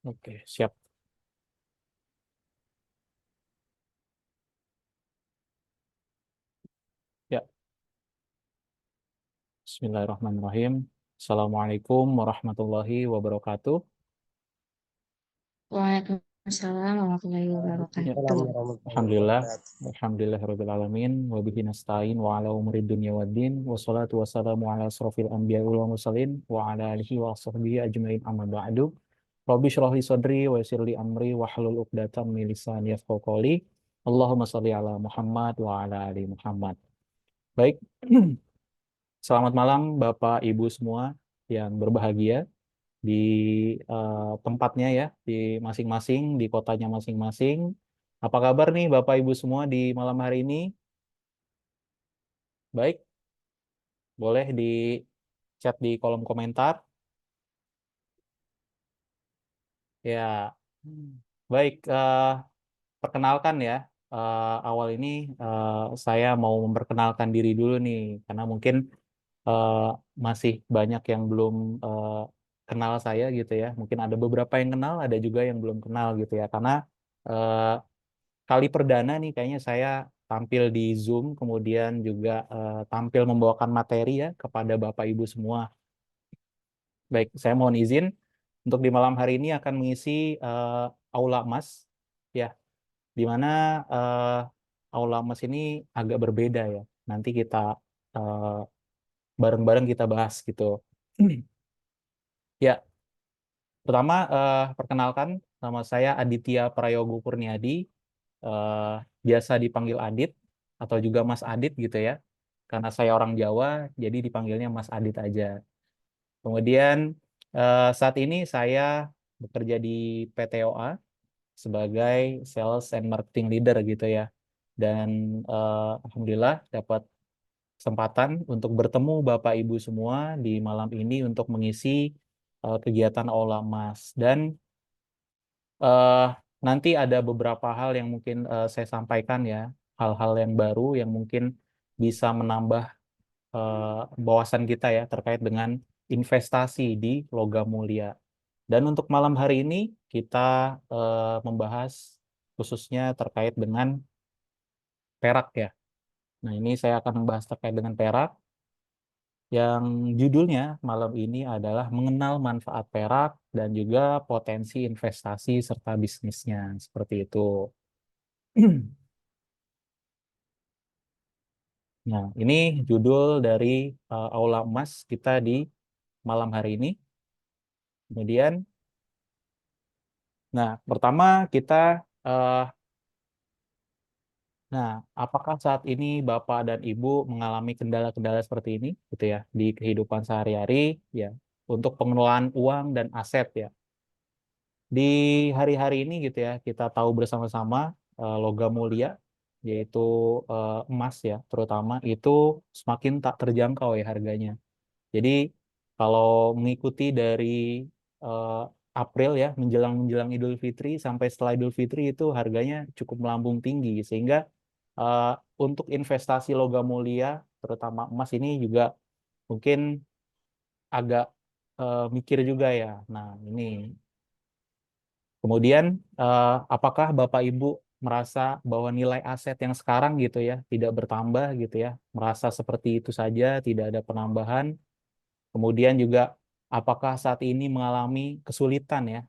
Oke, siap. Ya, Bismillahirrahmanirrahim. Assalamualaikum warahmatullahi wabarakatuh. Waalaikumsalam warahmatullahi Ya, wabarakatuh. Assalamualaikum warahmatullahi Alhamdulillah. wabarakatuh. Alhamdulillahirabbil alamin wa bihi nasta'in wa ala umuri dunya waddin wassalatu wassalamu ala asrofil anbiya'i wal mursalin wa ala alihi wa sahbihi ajmain amma ba'du. Rabbi shrah li sadri wa yassir li amri wa hlul 'uqdatam min lisani yafqahu qawli. Allahumma shalli ala Muhammad wa ala ali Muhammad. Baik. Selamat malam Bapak Ibu semua yang berbahagia di tempatnya ya, di masing-masing, di kotanya masing-masing. Apa kabar nih Bapak Ibu semua di malam hari ini? Baik, boleh di chat di kolom komentar. Ya, baik. Perkenalkan ya, awal ini saya mau memperkenalkan diri dulu nih, karena mungkin eh, masih banyak yang belum eh, kenal saya gitu ya. Mungkin ada beberapa yang kenal, ada juga yang belum kenal gitu ya. Karena eh, kali perdana nih kayaknya saya tampil di Zoom, kemudian juga tampil membawakan materi ya kepada Bapak Ibu semua. Baik, saya mohon izin untuk di malam hari ini akan mengisi Aula Mas ya, di mana Aula Mas ini agak berbeda ya. Nanti kita eh, bareng-bareng kita bahas gitu. Ya, pertama perkenalkan, nama saya Aditya Prayogo Kurniadi, eh, biasa dipanggil Adit atau juga Mas Adit gitu ya. Karena saya orang Jawa, jadi dipanggilnya Mas Adit aja. Kemudian saat ini saya bekerja di PTOA sebagai Sales and Marketing Leader gitu ya. Dan Alhamdulillah dapat kesempatan untuk bertemu Bapak Ibu semua di malam ini untuk mengisi kegiatan Aula Mas. Dan eh, nanti ada beberapa hal yang mungkin saya sampaikan ya, hal-hal yang baru yang mungkin bisa menambah wawasan kita ya terkait dengan investasi di logam mulia. Dan untuk malam hari ini kita membahas khususnya terkait dengan perak ya. Nah, ini saya akan membahas terkait dengan perak yang judulnya malam ini adalah mengenal manfaat perak dan juga potensi investasi serta bisnisnya. Seperti itu. Nah, ini judul dari Aula Emas kita di malam hari ini. Kemudian, nah, pertama kita, eh, nah, apakah saat ini Bapak dan Ibu mengalami kendala-kendala seperti ini, gitu ya, di kehidupan sehari-hari, ya, untuk pengelolaan uang dan aset ya. Di hari-hari ini gitu ya, kita tahu bersama-sama logam mulia, yaitu emas ya, terutama itu semakin tak terjangkau ya harganya. Jadi kalau mengikuti dari eh, April ya, menjelang Idul Fitri sampai setelah Idul Fitri itu harganya cukup melambung tinggi, sehingga eh, untuk investasi logam mulia, terutama emas ini juga mungkin agak mikir juga ya. Nah, ini kemudian, apakah Bapak Ibu merasa bahwa nilai aset yang sekarang gitu ya tidak bertambah gitu ya, merasa seperti itu saja, tidak ada penambahan. Kemudian juga, apakah saat ini mengalami kesulitan ya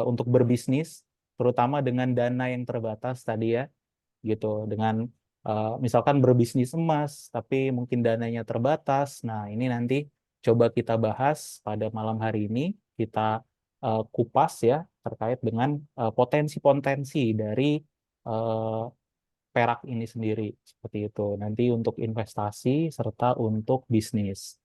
untuk berbisnis, terutama dengan dana yang terbatas tadi ya, gitu. Dengan misalkan berbisnis emas, tapi mungkin dananya terbatas. Nah, ini nanti coba kita bahas pada malam hari ini. Kita kupas ya terkait dengan potensi-potensi dari eh, perak ini sendiri. Seperti itu. Nanti untuk investasi serta untuk bisnis.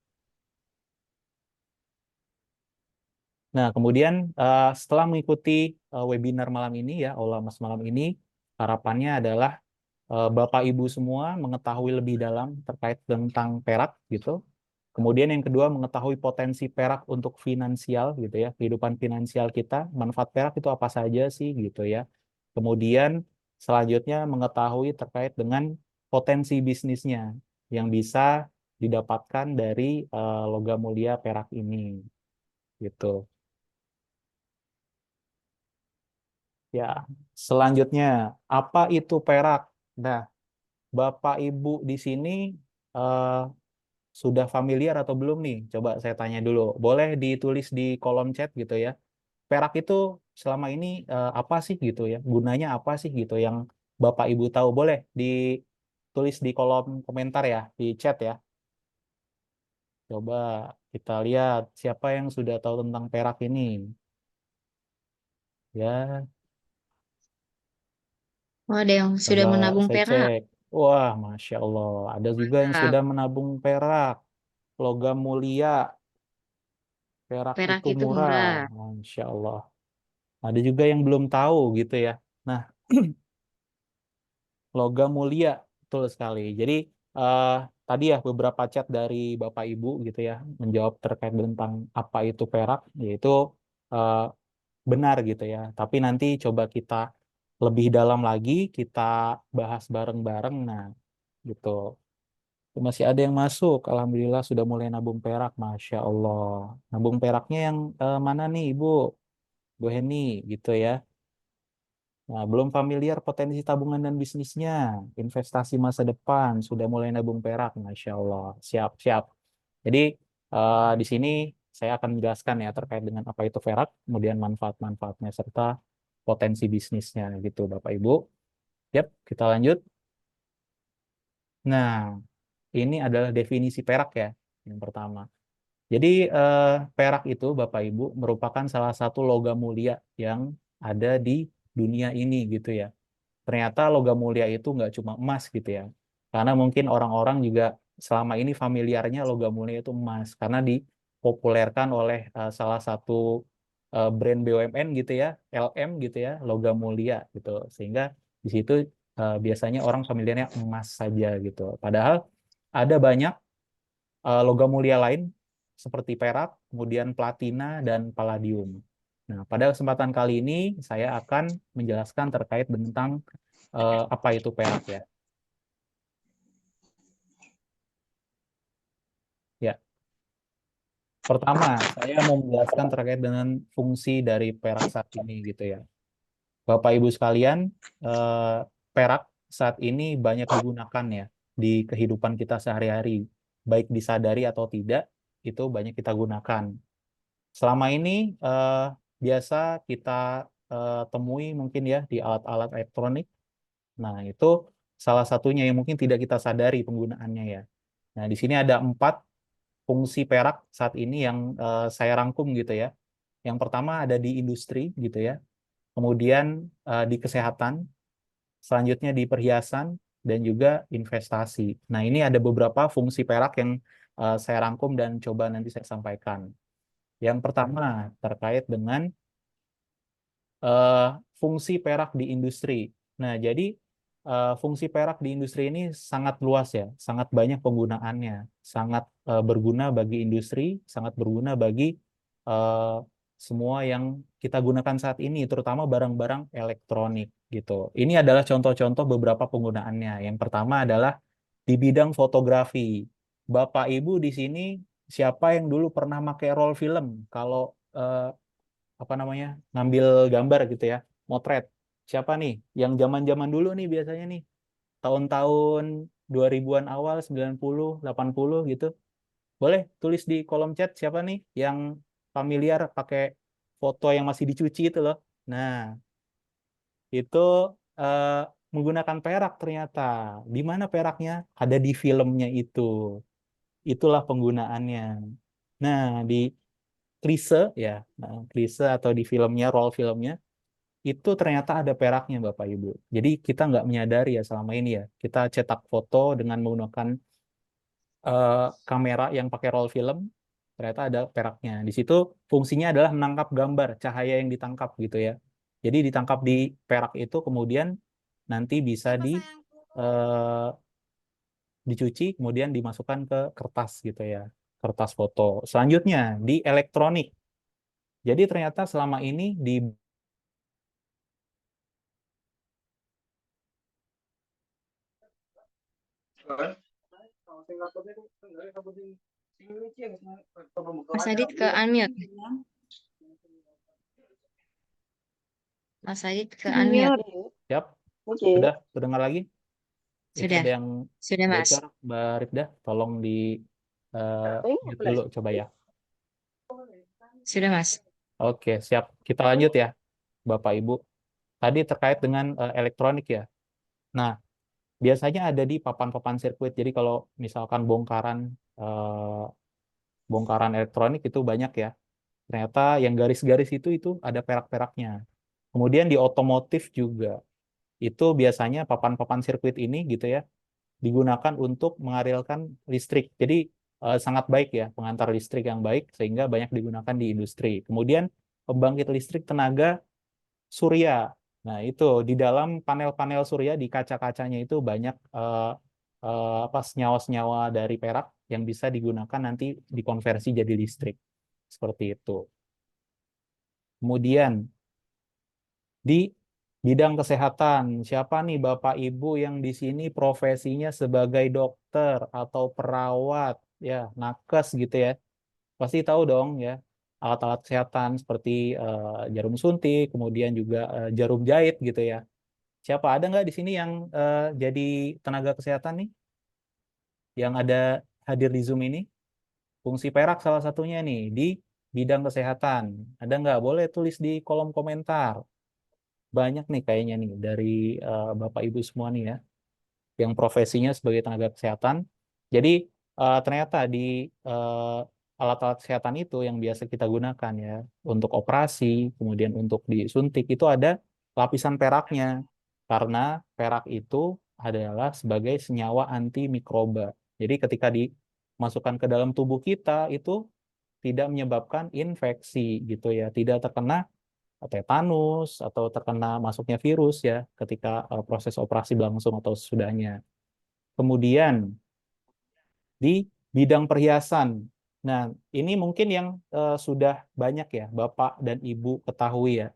Nah, kemudian setelah mengikuti webinar malam ini ya, Aula Mas malam ini, harapannya adalah Bapak Ibu semua mengetahui lebih dalam terkait tentang perak gitu. Kemudian yang kedua mengetahui potensi perak untuk finansial gitu ya, kehidupan finansial kita, manfaat perak itu apa saja sih gitu ya. Kemudian selanjutnya mengetahui terkait dengan potensi bisnisnya yang bisa didapatkan dari logam mulia perak ini gitu. Ya, selanjutnya apa itu perak? Nah, Bapak Ibu di sini eh, sudah familiar atau belum nih? Coba saya tanya dulu. Boleh ditulis di kolom chat gitu ya. Perak itu selama ini apa sih gitu ya? Gunanya apa sih gitu yang Bapak Ibu tahu? Boleh ditulis di kolom komentar ya, di chat ya. Coba kita lihat siapa yang sudah tahu tentang perak ini. Ya, Oh, ada yang sudah coba menabung saya perak. cek. Wah, Masya Allah. Ada juga yang Mantap. sudah menabung perak. Logam mulia, perak Perak itu itu murah. murah. Masya Allah. Ada juga yang belum tahu gitu ya. Nah, logam mulia, betul sekali. Jadi eh, tadi ya beberapa chat dari Bapak Ibu gitu ya menjawab terkait tentang apa itu perak, yaitu eh, benar gitu ya. Tapi nanti coba kita lebih dalam lagi, kita bahas bareng-bareng. Nah, gitu. Masih ada yang masuk. Alhamdulillah sudah mulai nabung perak, Masya Allah. Nabung peraknya yang mana nih, Ibu? Bu Heni, gitu ya. Nah, belum familiar potensi tabungan dan bisnisnya, investasi masa depan, sudah mulai nabung perak, Masya Allah. Siap, siap. Jadi, di sini saya akan menjelaskan ya terkait dengan apa itu perak, kemudian manfaat-manfaatnya, serta potensi bisnisnya, gitu, Bapak Ibu. Yap, kita lanjut. Nah, ini adalah definisi perak ya, yang pertama. Jadi perak itu Bapak Ibu merupakan salah satu logam mulia yang ada di dunia ini gitu ya. Ternyata logam mulia itu nggak cuma emas gitu ya. Karena mungkin orang-orang juga selama ini familiarnya logam mulia itu emas karena dipopulerkan oleh salah satu brand BUMN gitu ya, LM gitu ya, logam mulia gitu. Sehingga di situ biasanya orang familiarnya emas saja gitu. Padahal ada banyak logam mulia lain seperti perak, kemudian platina dan palladium. Nah, pada kesempatan kali ini saya akan menjelaskan terkait tentang apa itu perak ya. Ya, pertama saya mau menjelaskan terkait dengan fungsi dari perak saat ini gitu ya. Bapak Ibu sekalian, eh, perak saat ini banyak digunakan ya di kehidupan kita sehari-hari, baik disadari atau tidak, itu banyak kita gunakan. Selama ini biasa kita temui mungkin ya di alat-alat elektronik. Nah, itu salah satunya yang mungkin tidak kita sadari penggunaannya ya. Nah, di sini ada 4 fungsi perak saat ini yang saya rangkum gitu ya. Yang pertama ada di industri gitu ya. Kemudian di kesehatan, selanjutnya di perhiasan dan juga investasi. Nah, ini ada beberapa fungsi perak yang saya rangkum dan coba nanti saya sampaikan. Yang pertama terkait dengan eh, fungsi perak di industri. Nah, jadi fungsi perak di industri ini sangat luas ya, sangat banyak penggunaannya, sangat berguna bagi industri, sangat berguna bagi eh, semua yang kita gunakan saat ini, terutama barang-barang elektronik gitu. Ini adalah contoh-contoh beberapa penggunaannya. Yang pertama adalah di bidang fotografi. Bapak Ibu di sini siapa yang dulu pernah pakai roll film? Kalau apa namanya ngambil gambar gitu ya, motret, siapa nih yang zaman-zaman dulu nih biasanya nih tahun-tahun 2000-an awal, 90 80 gitu, boleh tulis di kolom chat siapa nih yang familiar pakai foto yang masih dicuci itu loh. Nah, itu eh, menggunakan perak ternyata. Di mana peraknya? Ada di filmnya itu. Itulah penggunaannya. Nah, di klise ya, nah, klise atau di filmnya, roll filmnya itu ternyata ada peraknya Bapak Ibu. Jadi kita nggak menyadari ya selama ini ya. Kita cetak foto dengan menggunakan eh, kamera yang pakai roll film, ternyata ada peraknya. Di situ fungsinya adalah menangkap gambar, cahaya yang ditangkap gitu ya. Jadi ditangkap di perak itu kemudian nanti bisa eh, dicuci kemudian dimasukkan ke kertas gitu ya. Kertas foto. Selanjutnya di elektronik. Jadi ternyata selama ini di Mas Adit ke unmute. Mas Adit ke Iya, unmute. Siap? oke. Sudah dengar lagi? Itu Sudah, ada yang sudah Mas. bocor, Mbak Rifda. Tolong di mute dulu coba ya. Sudah Mas. Oke, siap. Kita lanjut ya, Bapak Ibu. Tadi terkait dengan elektronik ya. Nah, biasanya ada di papan-papan sirkuit. Jadi kalau misalkan eh, bongkaran elektronik itu banyak ya. Ternyata yang garis-garis itu ada perak-peraknya. Kemudian di otomotif juga itu biasanya papan-papan sirkuit ini gitu ya digunakan untuk mengalirkan listrik. Jadi sangat baik ya pengantar listrik yang baik sehingga banyak digunakan di industri. Kemudian pembangkit listrik tenaga surya. Nah, itu di dalam panel-panel surya di kaca-kacanya itu banyak apa senyawa-senyawa dari perak yang bisa digunakan nanti dikonversi jadi listrik. Seperti itu. Kemudian di bidang kesehatan, siapa nih Bapak Ibu yang di sini profesinya sebagai dokter atau perawat, ya, nakes gitu ya. Pasti tahu dong ya, alat-alat kesehatan seperti jarum suntik, kemudian juga jarum jahit gitu ya. Siapa ada nggak di sini yang jadi tenaga kesehatan nih, yang ada hadir di Zoom ini? Fungsi perak salah satunya nih di bidang kesehatan. Ada nggak? Boleh tulis di kolom komentar. Banyak nih kayaknya nih dari Bapak Ibu semua nih ya, yang profesinya sebagai tenaga kesehatan. Jadi ternyata di alat-alat kesehatan itu yang biasa kita gunakan ya untuk operasi, kemudian untuk disuntik itu ada lapisan peraknya. Karena perak itu adalah sebagai senyawa antimikroba. Jadi ketika dimasukkan ke dalam tubuh kita itu tidak menyebabkan infeksi gitu ya, tidak terkena tetanus atau terkena masuknya virus ya ketika proses operasi berlangsung atau sesudahnya. Kemudian di bidang perhiasan. Nah, ini mungkin yang sudah banyak ya Bapak dan Ibu ketahui ya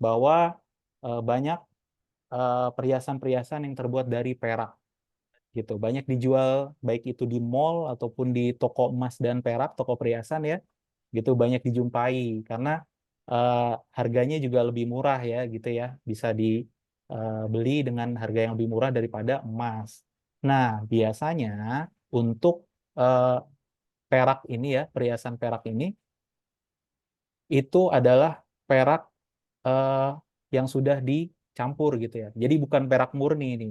bahwa banyak perhiasan-perhiasan yang terbuat dari perak gitu. Banyak dijual baik itu di mall ataupun di toko emas dan perak, toko perhiasan ya. Gitu banyak dijumpai karena eh, harganya juga lebih murah ya gitu ya. Bisa dibeli dengan harga yang lebih murah daripada emas. Nah, biasanya untuk eh, perak ini ya, perhiasan perak ini itu adalah perak eh, yang sudah dicampur gitu ya. Jadi bukan perak murni ini.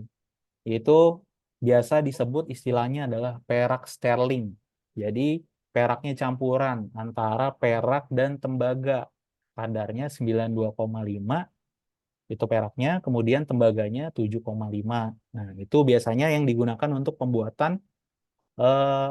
Itu biasa disebut istilahnya adalah perak sterling. Jadi peraknya campuran antara perak dan tembaga. Kadarnya 92,5 itu peraknya, kemudian tembaganya 7,5. Nah, itu biasanya yang digunakan untuk pembuatan eh,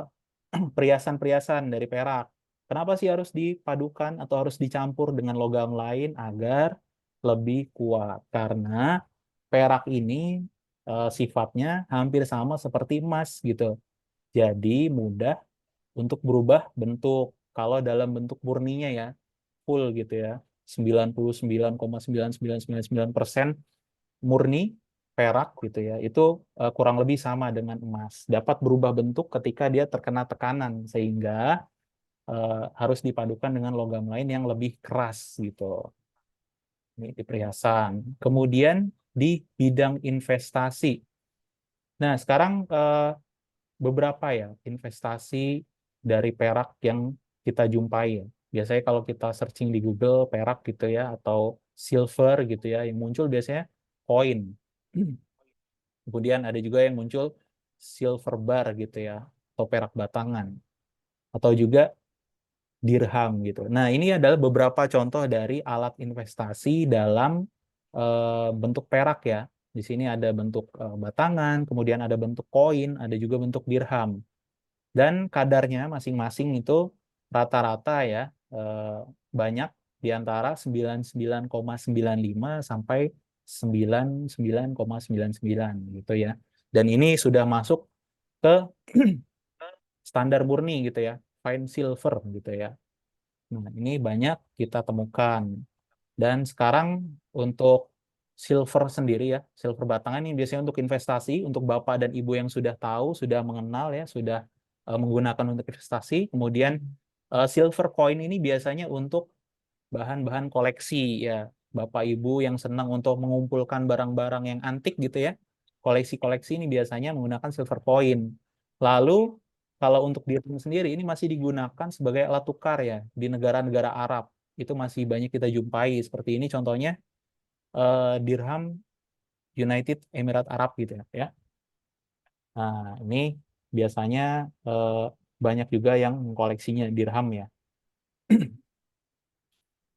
perhiasan-perhiasan dari perak. Kenapa sih harus dipadukan atau harus dicampur dengan logam lain agar lebih kuat? Karena perak ini sifatnya hampir sama seperti emas gitu. Jadi mudah untuk berubah bentuk. Kalau dalam bentuk murninya ya, full gitu ya. 99,99999% murni perak gitu ya. Itu kurang lebih sama dengan emas. Dapat berubah bentuk ketika dia terkena tekanan sehingga harus dipadukan dengan logam lain yang lebih keras gitu. Ini di perhiasan. Kemudian di bidang investasi. Nah, sekarang beberapa ya investasi dari perak yang kita jumpai ya. Biasanya kalau kita searching di Google perak gitu ya atau silver gitu ya, yang muncul biasanya koin. Kemudian ada juga yang muncul silver bar gitu ya, atau perak batangan, atau juga dirham gitu. Nah, ini adalah beberapa contoh dari alat investasi dalam bentuk perak ya. Di sini ada bentuk batangan, kemudian ada bentuk koin, ada juga bentuk dirham. Dan kadarnya masing-masing itu rata-rata ya eh, banyak di antara 99,95 sampai 99,99 gitu ya. Dan ini sudah masuk ke standar murni gitu ya, fine silver gitu ya. Nah, ini banyak kita temukan. Dan sekarang untuk silver sendiri ya, silver batangan ini biasanya untuk investasi, untuk Bapak dan Ibu yang sudah tahu, sudah mengenal ya, sudah menggunakan untuk investasi. Kemudian silver coin ini biasanya untuk bahan-bahan koleksi ya. Bapak Ibu yang senang untuk mengumpulkan barang-barang yang antik gitu ya, koleksi-koleksi ini biasanya menggunakan silver coin. Lalu kalau untuk dirham sendiri ini masih digunakan sebagai alat tukar ya di negara-negara Arab. Itu masih banyak kita jumpai seperti ini contohnya dirham United Emirat Arab gitu ya. Nah, ini biasanya eh, banyak juga yang mengkoleksinya dirham ya.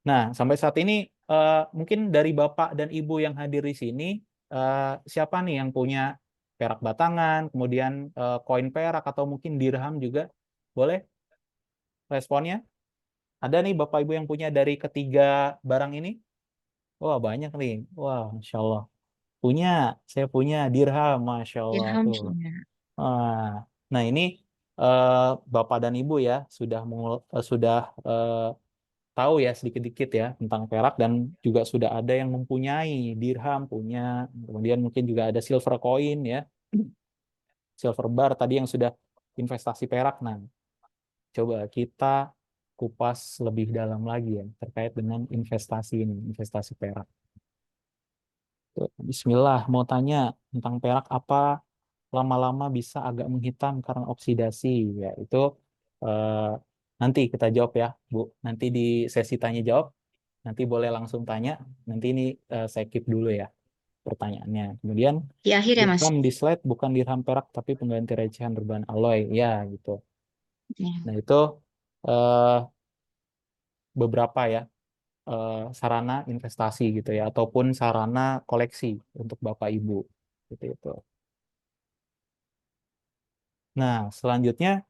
Nah, sampai saat ini mungkin dari Bapak dan Ibu yang hadir di sini, siapa nih yang punya perak batangan, kemudian koin perak atau mungkin dirham juga? Boleh responnya? Ada nih Bapak Ibu yang punya dari ketiga barang ini? Wah, banyak nih. Wah, Masya Allah. Punya, saya punya dirham, Masya Allah Dirham tuh. punya. Ah, nah ini eh, Bapak dan Ibu ya sudah tahu ya sedikit-dikit ya tentang perak dan juga sudah ada yang mempunyai dirham punya, kemudian mungkin juga ada silver coin ya, silver bar tadi yang sudah investasi perak. Nah, coba kita kupas lebih dalam lagi ya terkait dengan investasi ini, investasi perak. Tuh, Bismillah, mau tanya tentang perak apa lama-lama bisa agak menghitam karena oksidasi ya itu eh, nanti kita jawab ya Bu. Nanti di sesi tanya jawab nanti boleh langsung tanya. Nanti ini saya keep dulu ya pertanyaannya. Kemudian Di akhir ya, Mas? dirham di slide bukan dirham perak tapi pengganti recehan berbahan alloy ya gitu. Ya. Nah itu eh, beberapa ya sarana investasi gitu ya ataupun sarana koleksi untuk Bapak Ibu gitu itu. Nah selanjutnya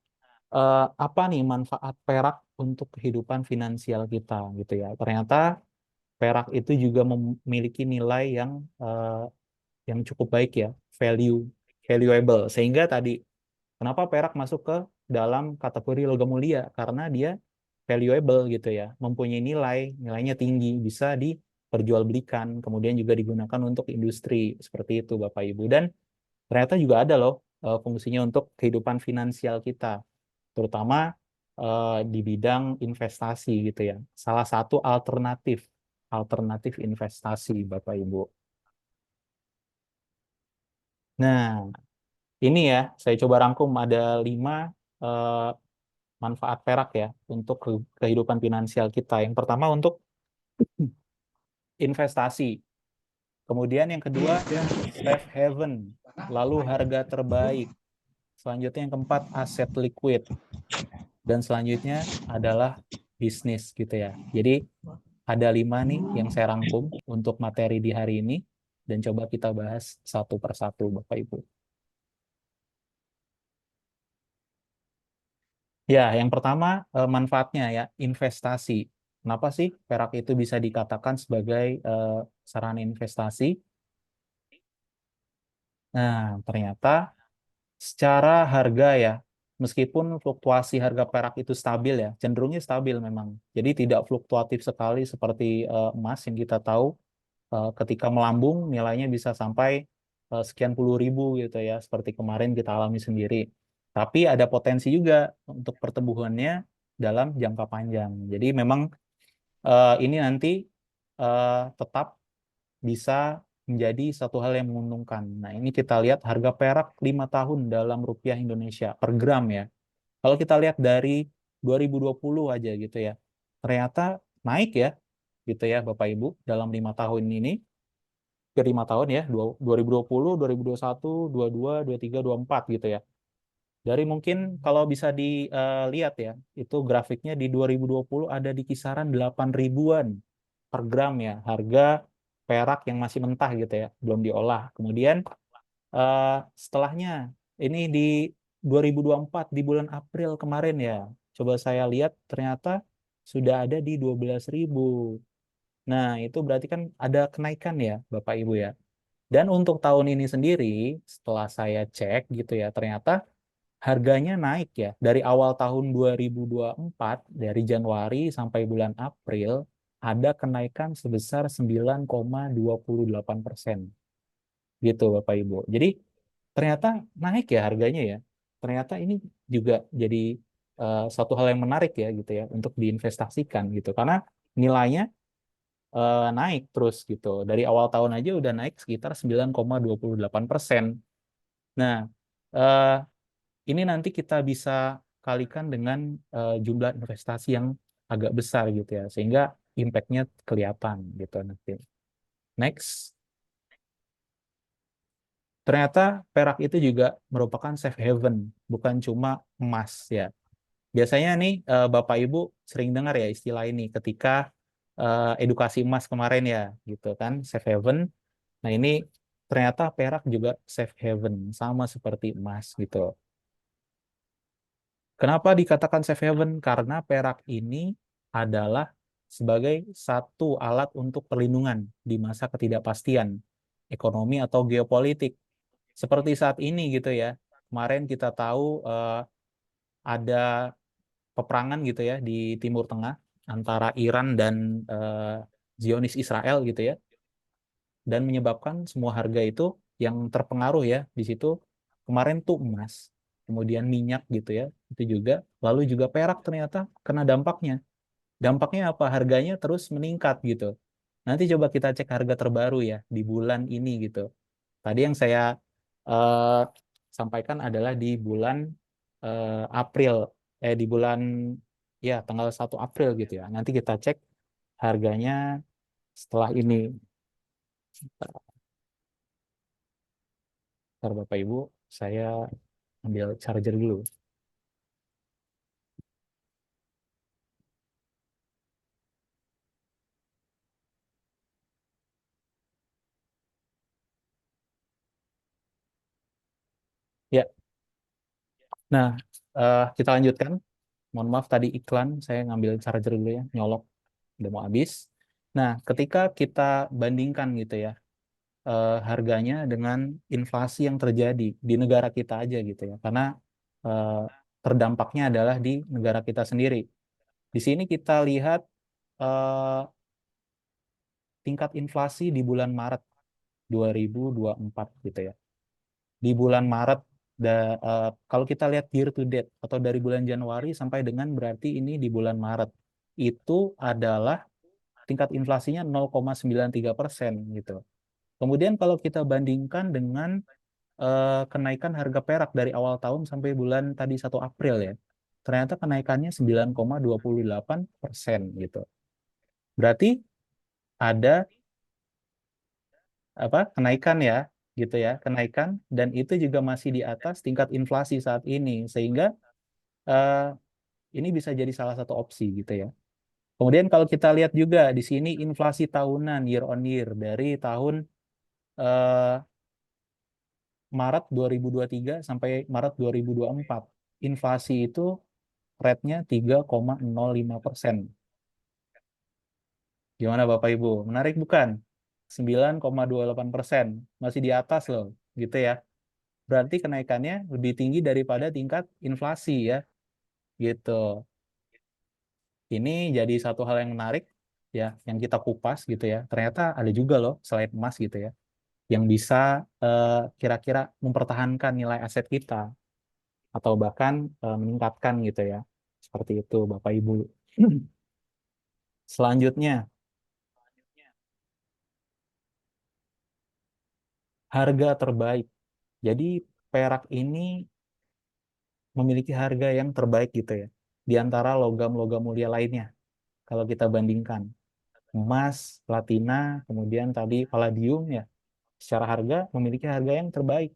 apa nih manfaat perak untuk kehidupan finansial kita gitu ya. Ternyata perak itu juga memiliki nilai yang cukup baik ya, valuable. Sehingga tadi kenapa perak masuk ke dalam kategori logam mulia? Karena dia valuable gitu ya, mempunyai nilainya tinggi, bisa diperjualbelikan, kemudian juga digunakan untuk industri seperti itu Bapak Ibu. Dan ternyata juga ada loh fungsinya untuk kehidupan finansial kita terutama di bidang investasi gitu ya. Salah satu alternatif alternatif investasi Bapak Ibu. Nah, ini ya saya coba rangkum ada 5 eh, manfaat perak ya untuk kehidupan finansial kita. Yang pertama untuk investasi. Kemudian yang kedua safe haven, lalu harga terbaik. Selanjutnya yang keempat aset liquid dan selanjutnya adalah bisnis gitu ya. Jadi ada 5 nih yang saya rangkum untuk materi di hari ini dan coba kita bahas satu persatu Bapak Ibu. Ya, yang pertama manfaatnya ya investasi. Kenapa sih perak itu bisa dikatakan sebagai sarana investasi? Nah, ternyata secara harga ya, meskipun fluktuasi harga perak itu stabil ya, cenderungnya stabil memang. Jadi tidak fluktuatif sekali seperti emas yang kita tahu ketika melambung nilainya bisa sampai sekian puluh ribu gitu ya, seperti kemarin kita alami sendiri. Tapi ada potensi juga untuk pertumbuhannya dalam jangka panjang. Jadi memang ini nanti tetap bisa menjadi satu hal yang menguntungkan. Nah, ini kita lihat harga perak 5 tahun dalam rupiah Indonesia per gram ya. Kalau kita lihat dari 2020 aja gitu ya, ternyata naik ya, gitu ya Bapak Ibu, dalam 5 tahun ini ke 5 tahun ya, 2020, 2021, 22, 23, 24 gitu ya. Dari mungkin kalau bisa dilihat ya, itu grafiknya di 2020 ada di kisaran 8 ribuan per gram ya, harga perak yang masih mentah gitu ya, belum diolah. Kemudian eh, setelahnya ini di 2024 di bulan April kemarin ya, coba saya lihat ternyata sudah ada di 12 ribu. Nah, itu berarti kan ada kenaikan ya, Bapak Ibu ya. Dan untuk tahun ini sendiri, setelah saya cek gitu ya, ternyata harganya naik ya. Dari awal tahun 2024, dari Januari sampai bulan April, ada kenaikan sebesar 9,28%. Gitu Bapak Ibu. Jadi ternyata naik ya harganya ya. Ternyata ini juga jadi satu hal yang menarik ya gitu ya untuk diinvestasikan gitu. Karena nilainya naik terus gitu. Dari awal tahun aja udah naik sekitar 9,28%. Nah, eh, ini nanti kita bisa kalikan dengan jumlah investasi yang agak besar gitu ya, sehingga impact-nya kelihatan gitu nanti. Next, ternyata perak itu juga merupakan safe haven, bukan cuma emas ya. Biasanya nih Bapak Ibu sering dengar ya istilah ini ketika edukasi emas kemarin ya, gitu kan, safe haven. Nah ini ternyata perak juga safe haven, sama seperti emas gitu. Kenapa dikatakan safe haven? Karena perak ini adalah sebagai satu alat untuk perlindungan di masa ketidakpastian ekonomi atau geopolitik. Seperti saat ini gitu ya. Kemarin kita tahu ada peperangan gitu ya di Timur Tengah antara Iran dan Zionis Israel gitu ya. Dan menyebabkan semua harga itu yang terpengaruh ya di situ kemarin tuh emas, kemudian minyak gitu ya, itu juga, lalu juga perak ternyata kena dampaknya. Dampaknya apa? Harganya terus meningkat gitu. Nanti coba kita cek harga terbaru ya di bulan ini gitu. Tadi yang saya eh, sampaikan adalah di bulan April, di bulan ya tanggal 1 April gitu ya. Nanti kita cek harganya setelah ini. Ntar Bapak Ibu, saya ambil charger dulu. Ya, nah kita lanjutkan. Mohon maaf tadi iklan, saya ngambil charger dulu ya, nyolok, udah mau habis. Nah, ketika kita bandingkan gitu ya, harganya dengan inflasi yang terjadi di negara kita aja gitu ya, karena eh, terdampaknya adalah di negara kita sendiri. Di sini kita lihat eh, tingkat inflasi di bulan Maret 2024 gitu ya. Di bulan Maret, kalau kita lihat year to date atau dari bulan Januari sampai dengan berarti ini di bulan Maret, itu adalah tingkat inflasinya 0,93% gitu. Kemudian kalau kita bandingkan dengan kenaikan harga perak dari awal tahun sampai bulan tadi 1 April ya, ternyata kenaikannya 9,28% gitu. Berarti ada apa kenaikan ya gitu ya, kenaikan, dan itu juga masih di atas tingkat inflasi saat ini, sehingga eh, ini bisa jadi salah satu opsi gitu ya. Kemudian kalau kita lihat juga di sini inflasi tahunan year on year dari tahun eh, Maret 2023 sampai Maret 2024, inflasi itu rate-nya 3,05%. Gimana Bapak Ibu? Menarik bukan? 9,28%. Masih di atas loh, gitu ya. Berarti kenaikannya lebih tinggi daripada tingkat inflasi ya, gitu. Ini jadi satu hal yang menarik ya, yang kita kupas gitu ya. Ternyata ada juga loh selain emas gitu ya, yang bisa kira-kira mempertahankan nilai aset kita atau bahkan meningkatkan gitu ya. Seperti itu Bapak Ibu. Selanjutnya, harga terbaik. Jadi perak ini memiliki harga yang terbaik gitu ya, di antara logam-logam mulia lainnya. Kalau kita bandingkan emas, platina, kemudian tadi palladium ya, secara harga memiliki harga yang terbaik.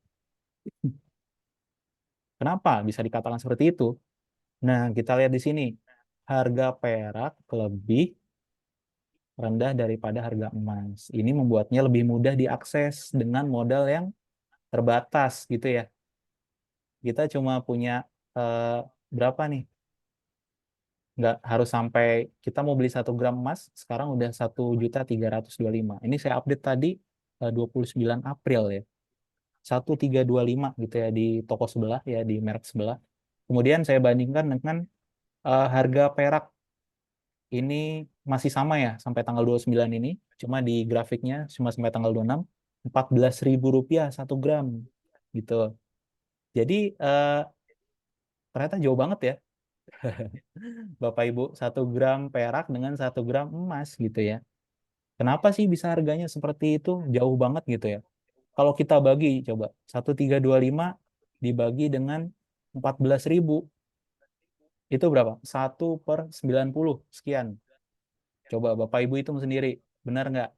Kenapa bisa dikatakan seperti itu? Nah, kita lihat di sini. Harga perak lebih rendah daripada harga emas. Ini membuatnya lebih mudah diakses dengan modal yang terbatas gitu ya. Kita cuma punya eh, berapa nih? Nggak harus sampai kita mau beli 1 gram emas, sekarang udah 1.325.000. Ini saya update tadi 29 April ya. 1.325 gitu ya di toko sebelah ya, di merek sebelah. Kemudian saya bandingkan dengan harga perak ini masih sama ya sampai tanggal 29 ini, cuma di grafiknya cuma sampai tanggal 26, Rp14.000 1 gram gitu. Jadi ternyata jauh banget ya Bapak Ibu, 1 gram perak dengan 1 gram emas gitu ya. Kenapa sih bisa harganya seperti itu? Jauh banget gitu ya. Kalau kita bagi, coba 1325 dibagi dengan 14.000, itu berapa? 1/90 sekian. Coba Bapak Ibu hitung sendiri, benar nggak?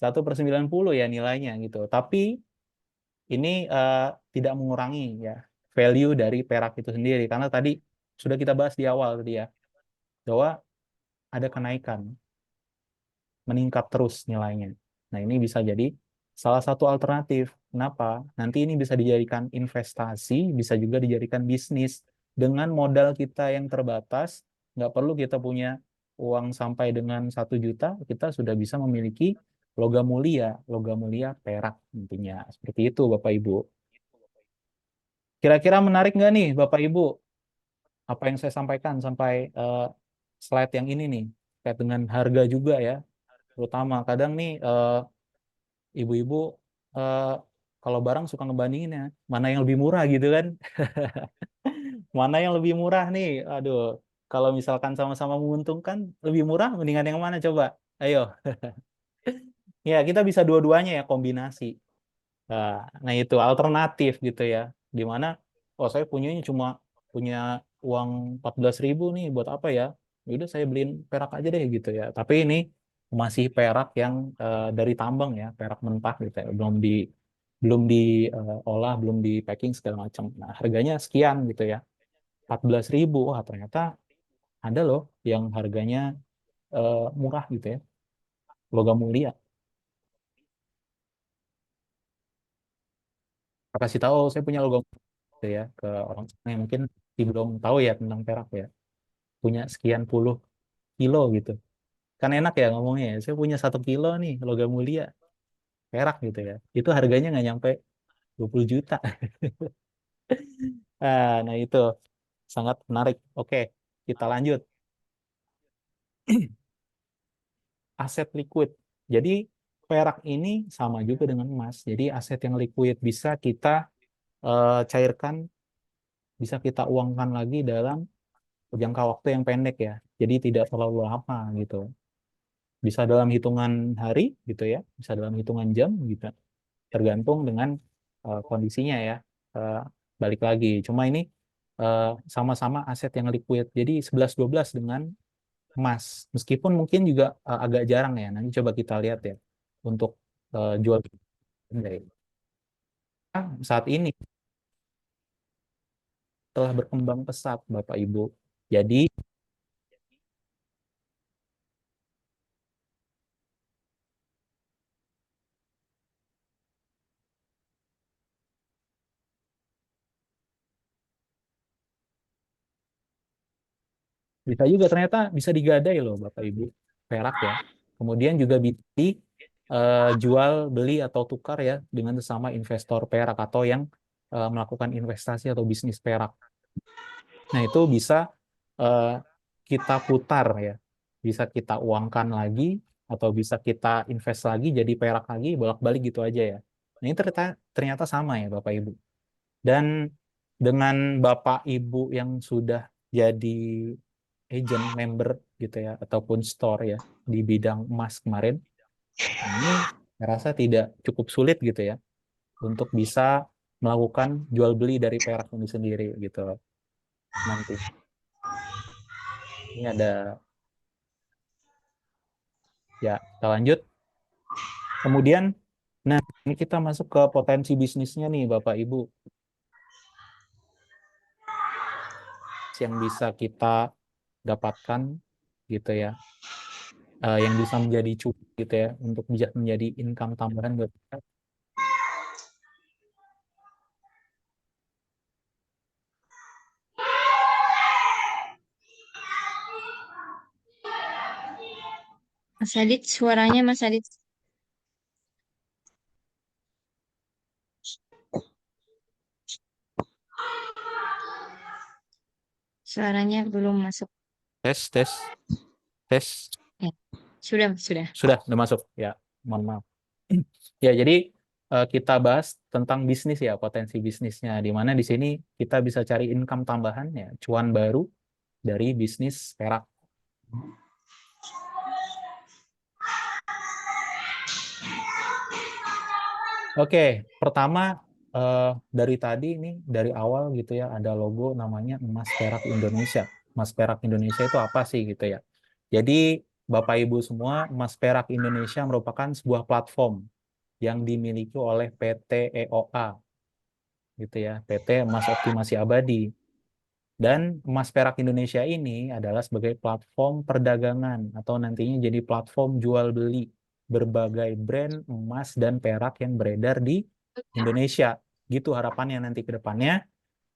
1/90 ya nilainya gitu. Tapi ini tidak mengurangi ya value dari perak itu sendiri. Karena tadi sudah kita bahas di awal tadi ya, bahwa ada kenaikan, meningkat terus nilainya. Nah, ini bisa jadi salah satu alternatif. Kenapa? Nanti ini bisa dijadikan investasi, bisa juga dijadikan bisnis. Dengan modal kita yang terbatas, nggak perlu kita punya uang sampai dengan 1 juta, kita sudah bisa memiliki logam mulia perak intinya. Seperti itu, Bapak Ibu. Kira-kira menarik nggak nih, Bapak Ibu? Apa yang saya sampaikan sampai slide yang ini nih, terkait dengan harga juga ya. Terutama kadang nih ibu-ibu eh, kalau barang suka ngebandingin ya, mana yang lebih murah gitu kan. Mana yang lebih murah nih? Aduh, kalau misalkan sama-sama menguntungkan, lebih murah mendingan yang mana coba? Ayo. Ya, kita bisa dua-duanya ya kombinasi. Nah, nah itu alternatif gitu ya. Di mana oh saya punyanya cuma punya uang 14.000 nih buat apa ya? Ya udah saya beliin perak aja deh gitu ya. Tapi ini masih perak yang dari tambang ya, perak mentah gitu ya. Belum diolah, belum di packing segala macam. Nah, harganya sekian gitu ya. 14.000. Wah, ternyata ada loh yang harganya murah gitu ya. Logam mulia. Saya kasih tahu saya punya logam gitu ya ke orang yang mungkin belum tahu ya tentang perak ya. Punya sekian puluh kilo gitu. Kan enak ya ngomongnya ya. Saya punya 1 kilo nih logam mulia perak gitu ya. Itu harganya nggak nyampe 20 juta. Nah itu sangat menarik. Oke, kita lanjut. Aset liquid. Jadi perak ini sama juga dengan emas. Jadi aset yang liquid bisa kita cairkan, bisa kita uangkan lagi dalam jangka waktu yang pendek ya. Jadi tidak terlalu lama gitu. Bisa dalam hitungan hari gitu ya, bisa dalam hitungan jam gitu. Tergantung dengan kondisinya ya. Eh, Balik lagi. Cuma ini eh, sama-sama aset yang liquid. Jadi 11-12 dengan emas. Meskipun mungkin juga agak jarang ya. Nanti coba kita lihat ya untuk jual beli. Saat ini telah berkembang pesat Bapak Ibu. Jadi bisa juga ternyata bisa digadai loh Bapak Ibu perak ya. Kemudian juga bisa jual beli atau tukar ya dengan sesama investor perak atau yang melakukan investasi atau bisnis perak. Nah, itu bisa eh, kita putar ya. Bisa kita uangkan lagi atau bisa kita invest lagi jadi perak lagi bolak-balik gitu aja ya. Nah, ini ternyata sama ya Bapak Ibu. Dan dengan Bapak Ibu yang sudah jadi agent member gitu ya ataupun store ya di bidang emas kemarin, ini saya rasa tidak cukup sulit gitu ya untuk bisa melakukan jual beli dari perak ini sendiri gitu nanti. Ini ada ya kita lanjut. Kemudian, nah ini kita masuk ke potensi bisnisnya nih Bapak Ibu yang bisa kita dapatkan gitu ya, yang bisa menjadi cukup gitu ya untuk bisa menjadi income tambahan buat kita. Mas Adit, suaranya Mas Adit, suaranya belum masuk. Tes, tes, tes. Ya, sudah. Sudah masuk ya. Mohon maaf. Ya, jadi kita bahas tentang bisnis ya, potensi bisnisnya. Di mana di sini kita bisa cari income tambahan ya, cuan baru dari bisnis perak. Oke, pertama dari tadi ini dari awal gitu ya ada logo namanya Emas Perak Indonesia. Emas Perak Indonesia itu apa sih gitu ya? Jadi Bapak Ibu semua, Emas Perak Indonesia merupakan sebuah platform yang dimiliki oleh PT EOA gitu ya, PT Emas Optimasi Abadi. Dan Emas Perak Indonesia ini adalah sebagai platform perdagangan atau nantinya jadi platform jual beli berbagai brand emas dan perak yang beredar di Indonesia. Gitu harapannya nanti ke depannya.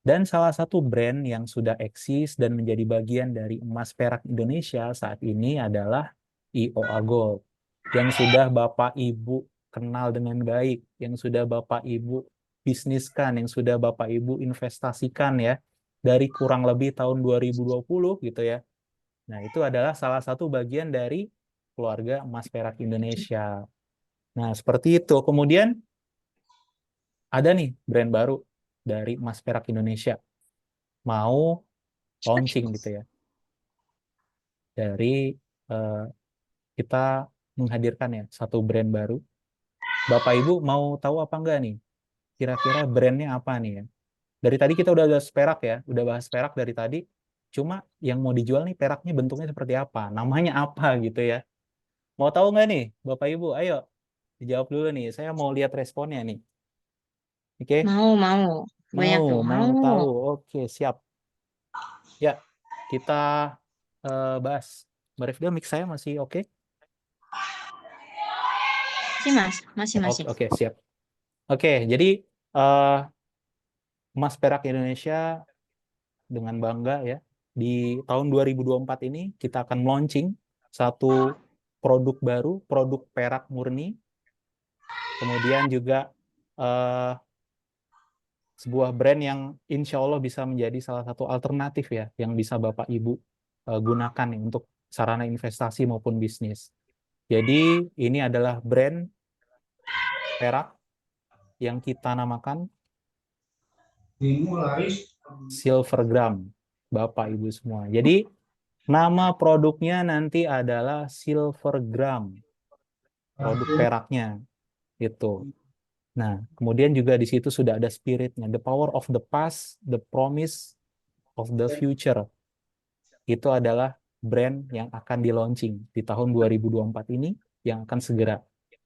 Dan salah satu brand yang sudah eksis dan menjadi bagian dari Emas Perak Indonesia saat ini adalah IOA Gold. Yang sudah Bapak Ibu kenal dengan baik, yang sudah Bapak Ibu bisniskan, yang sudah Bapak Ibu investasikan ya dari kurang lebih tahun 2020 gitu ya. Nah, itu adalah salah satu bagian dari keluarga Emas Perak Indonesia. Nah, seperti itu. Kemudian ada nih brand baru dari Emas Perak Indonesia. Mau launching gitu ya. Dari eh, kita menghadirkan ya satu brand baru. Bapak Ibu mau tahu apa enggak nih? Kira-kira brandnya apa nih ya? Dari tadi kita udah bahas perak ya, udah bahas perak dari tadi. Cuma yang mau dijual nih peraknya bentuknya seperti apa? Namanya apa gitu ya? Mau tahu nggak nih, Bapak Ibu? Ayo, dijawab dulu nih. Saya mau lihat responnya nih. Oke, Mau. Banyak tuh. mau Mau. tahu. Oke, siap. Ya, kita bahas. Mbak Rifda, mix saya masih oke? Masih, Mas. Masih, Oke, masih. oke, siap. Oke, jadi eh, Emas Perak Indonesia dengan bangga ya, di tahun 2024 ini kita akan launching satu produk baru, produk perak murni, kemudian juga eh, sebuah brand yang insya Allah bisa menjadi salah satu alternatif ya, yang bisa Bapak Ibu gunakan nih untuk sarana investasi maupun bisnis. Jadi ini adalah brand perak yang kita namakan Silvergram, Bapak Ibu semua. Jadi nama produknya nanti adalah Silvergram, produk peraknya itu. Nah, kemudian juga di situ sudah ada spiritnya, the power of the past, the promise of the future. Itu adalah brand yang akan di launching di tahun 2024 ini yang akan segera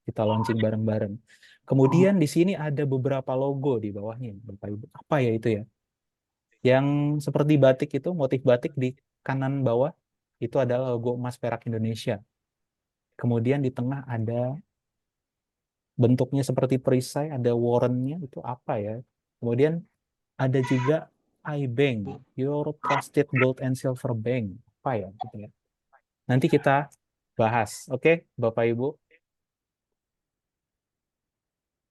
kita launching bareng-bareng. Kemudian di sini ada beberapa logo di bawahnya, Bapak Ibu. Apa ya itu ya? Yang seperti batik itu, motif batik di kanan bawah, itu adalah logo Emas Perak Indonesia. Kemudian di tengah ada bentuknya seperti perisai, ada warrennya, itu apa ya? Kemudian ada juga iBank, Your Trusted Gold and Silver Bank. Apa ya? Gitu ya. Nanti kita bahas, oke, Bapak Ibu.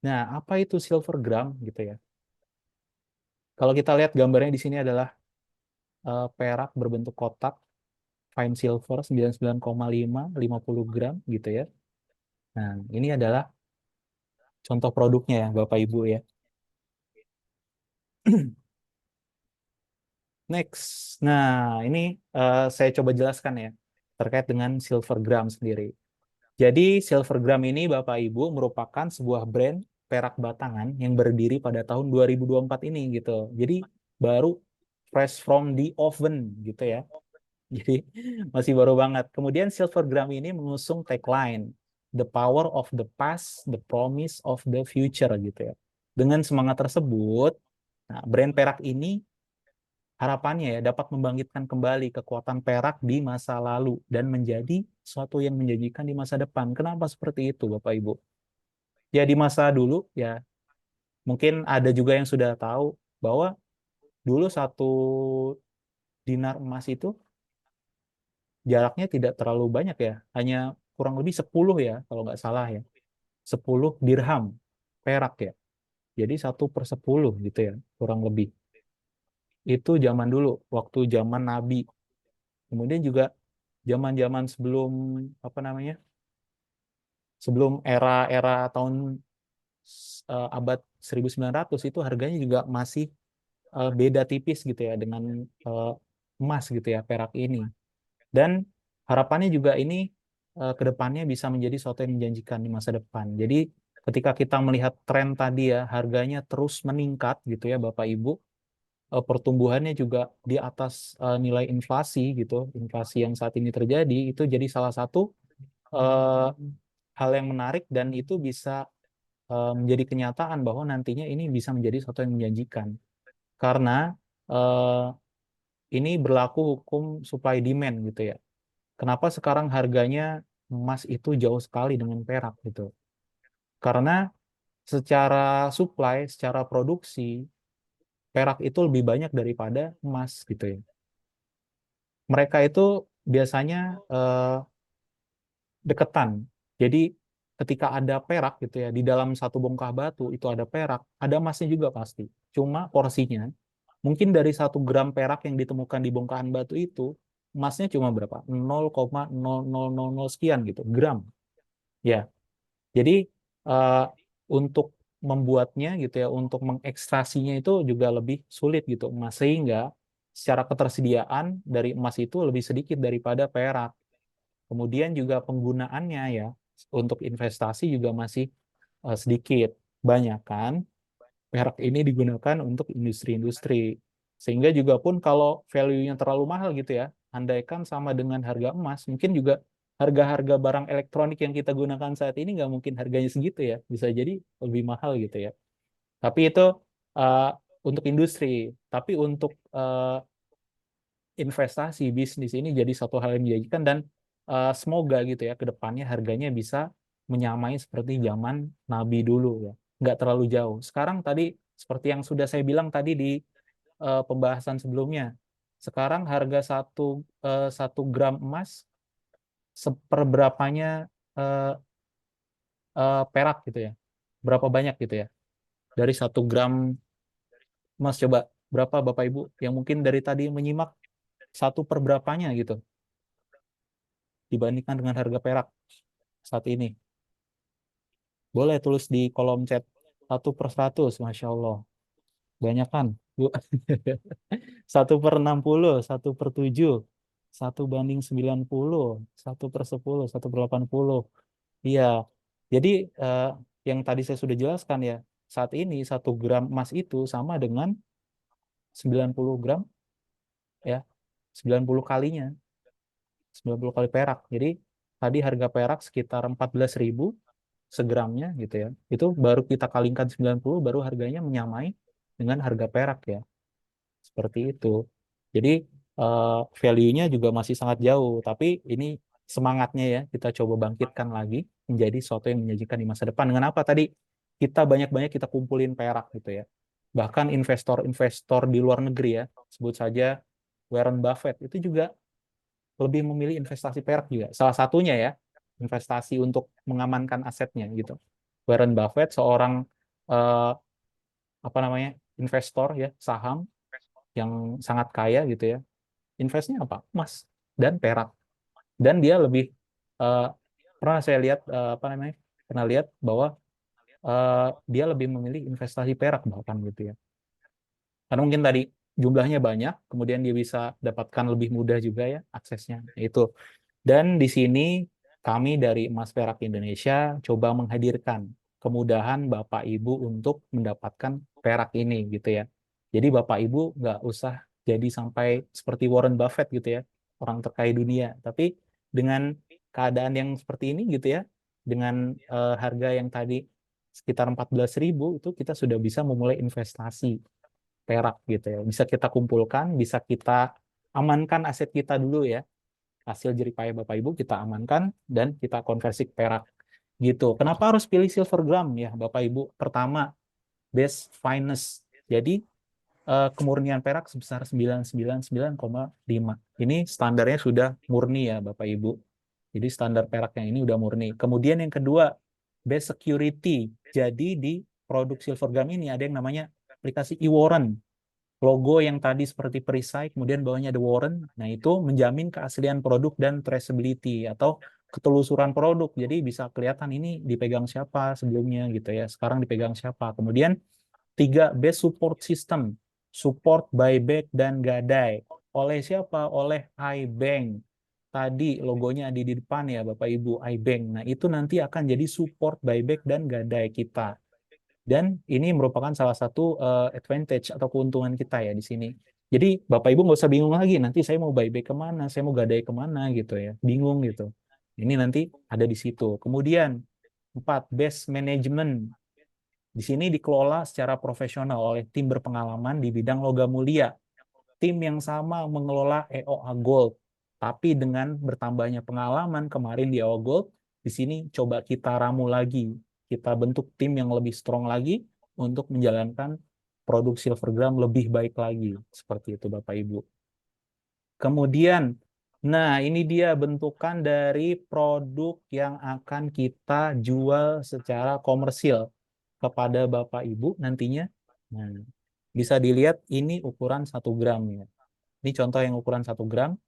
Nah, apa itu silvergram gitu ya? Kalau kita lihat gambarnya di sini adalah perak berbentuk kotak, fine silver 99,5, 50 gram gitu ya. Nah, ini adalah contoh produknya ya, Bapak Ibu ya. Next. Nah, ini saya coba jelaskan ya terkait dengan Silvergram sendiri. Jadi Silvergram ini Bapak Ibu merupakan sebuah brand perak batangan yang berdiri pada tahun 2024 ini gitu. Jadi baru fresh from the oven gitu ya. Jadi masih baru banget. Kemudian Silvergram ini mengusung tagline The Power of the Past, The Promise of the Future gitu ya. Dengan semangat tersebut, nah, brand perak ini harapannya ya dapat membangkitkan kembali kekuatan perak di masa lalu dan menjadi suatu yang menjanjikan di masa depan. Kenapa seperti itu, Bapak Ibu? Ya di masa dulu ya mungkin ada juga yang sudah tahu bahwa dulu satu dinar emas itu jaraknya tidak terlalu banyak ya, hanya kurang lebih 10 ya kalau nggak salah ya. 10 dirham perak ya. Jadi 1/10 gitu ya, kurang lebih. Itu zaman dulu, waktu zaman Nabi. Kemudian juga zaman-zaman sebelum apa namanya? Sebelum era-era tahun abad 1900 itu harganya juga masih beda tipis gitu ya dengan eh, emas gitu ya perak ini. Dan harapannya juga ini ke depannya bisa menjadi sesuatu yang menjanjikan di masa depan. Jadi ketika kita melihat tren tadi ya, harganya terus meningkat gitu ya Bapak Ibu, pertumbuhannya juga di atas nilai inflasi gitu, inflasi yang saat ini terjadi, itu jadi salah satu eh, hal yang menarik dan itu bisa menjadi kenyataan bahwa nantinya ini bisa menjadi sesuatu yang menjanjikan. Karena eh, ini berlaku hukum supply demand gitu ya. Kenapa sekarang harganya emas itu jauh sekali dengan perak gitu? Karena secara supply, secara produksi, perak itu lebih banyak daripada emas gitu ya. Mereka itu biasanya deketan. Jadi ketika ada perak gitu ya, di dalam satu bongkah batu itu ada perak, ada emasnya juga pasti. Cuma porsinya, mungkin dari 1 gram perak yang ditemukan di bongkahan batu itu, emasnya cuma berapa? 0,0000 sekian gitu, gram. Ya, jadi eh, untuk membuatnya gitu ya, untuk mengekstrasinya itu juga lebih sulit gitu emas, sehingga secara ketersediaan dari emas itu lebih sedikit daripada perak. Kemudian juga penggunaannya ya untuk investasi juga masih sedikit. Banyak kan perak ini digunakan untuk industri-industri. Sehingga juga pun kalau value-nya terlalu mahal gitu ya, andaikan sama dengan harga emas, mungkin juga harga-harga barang elektronik yang kita gunakan saat ini nggak mungkin harganya segitu ya. Bisa jadi lebih mahal gitu ya. Tapi itu uh, untuk industri. Tapi untuk investasi bisnis ini jadi satu hal yang menjanjikan dan semoga gitu ya ke depannya harganya bisa menyamai seperti zaman Nabi dulu ya, nggak terlalu jauh. Sekarang tadi seperti yang sudah saya bilang tadi di pembahasan sebelumnya, sekarang harga 1 gram emas seperberapanya eh, perak gitu ya, berapa banyak gitu ya dari 1 gram emas, coba berapa Bapak Ibu yang mungkin dari tadi menyimak, satu per berapanya gitu dibandingkan dengan harga perak saat ini. Boleh tulis di kolom chat 1/100, Masya Allah. Banyak kan, Bu? 1/60, 1/7, 1/90, 1/10, 1/80. Iya, jadi eh, yang tadi saya sudah jelaskan ya, saat ini 1 gram emas itu sama dengan 90 gram ya, 90 kalinya, 90 kali perak. Jadi tadi harga perak sekitar 14.000 segramnya gitu ya. Itu baru kita kalikan 90 baru harganya menyamai dengan harga perak ya. Seperti itu. Jadi value-nya juga masih sangat jauh, tapi ini semangatnya ya kita coba bangkitkan lagi menjadi sesuatu yang menjanjikan di masa depan. Dengan apa tadi? Kita banyak-banyak kita kumpulin perak gitu ya. Bahkan investor-investor di luar negeri ya, sebut saja Warren Buffett itu juga lebih memilih investasi perak juga. Salah satunya ya, investasi untuk mengamankan asetnya gitu. Warren Buffett seorang eh, apa namanya investor ya saham yang sangat kaya gitu ya. Investnya apa? Emas dan perak. Dan dia lebih eh, pernah saya lihat apa namanya? Pernah lihat bahwa dia lebih memilih investasi perak bahkan gitu ya. Karena mungkin tadi jumlahnya banyak, kemudian dia bisa dapatkan lebih mudah juga ya aksesnya. Itu. Dan di sini kami dari Emas Perak Indonesia coba menghadirkan kemudahan Bapak Ibu untuk mendapatkan perak ini gitu ya. Jadi Bapak Ibu nggak usah jadi sampai seperti Warren Buffett gitu ya, orang terkaya dunia. Tapi dengan keadaan yang seperti ini gitu ya, dengan harga yang tadi sekitar 14.000 itu kita sudah bisa memulai investasi perak gitu ya. Bisa kita kumpulkan, bisa kita amankan aset kita dulu ya, hasil jeripaya Bapak Ibu kita amankan dan kita konversi ke perak gitu. Kenapa harus pilih silver gram ya Bapak Ibu? Pertama, best fineness. Jadi kemurnian perak sebesar 999,5. Ini standarnya sudah murni ya Bapak Ibu. Jadi standar perak yang ini udah murni. Kemudian yang kedua, best security. Jadi di produk silver gram ini ada yang namanya aplikasi e-warrant, logo yang tadi seperti perisai, kemudian bawahnya ada warrant. Nah, itu menjamin keaslian produk dan traceability atau ketelusuran produk. Jadi bisa kelihatan ini dipegang siapa sebelumnya gitu ya. Sekarang dipegang siapa. Kemudian tiga, best support system. Support, buyback, dan gadai. Oleh siapa? Oleh iBank. tadi logonya ada di depan ya Bapak Ibu, iBank. Nah, itu nanti akan jadi support buyback dan gadai kita. Dan ini merupakan salah satu advantage atau keuntungan kita ya di sini. Jadi Bapak Ibu nggak usah bingung lagi, nanti saya mau buyback kemana, saya mau gadai kemana gitu ya. Bingung gitu. Ini nanti ada di situ. Kemudian 4, best management. Di sini dikelola secara profesional oleh tim berpengalaman di bidang logam mulia. Tim yang sama mengelola EOA Gold. Tapi dengan bertambahnya pengalaman kemarin di EOA Gold, di sini coba kita ramu lagi. Kita bentuk tim yang lebih strong lagi untuk menjalankan produk Silvergram lebih baik lagi. Seperti itu Bapak Ibu. Kemudian, nah ini dia bentukan dari produk yang akan kita jual secara komersil kepada Bapak Ibu nantinya. Nah, bisa dilihat ini ukuran 1 gram ya. Ini contoh yang ukuran 1 gram,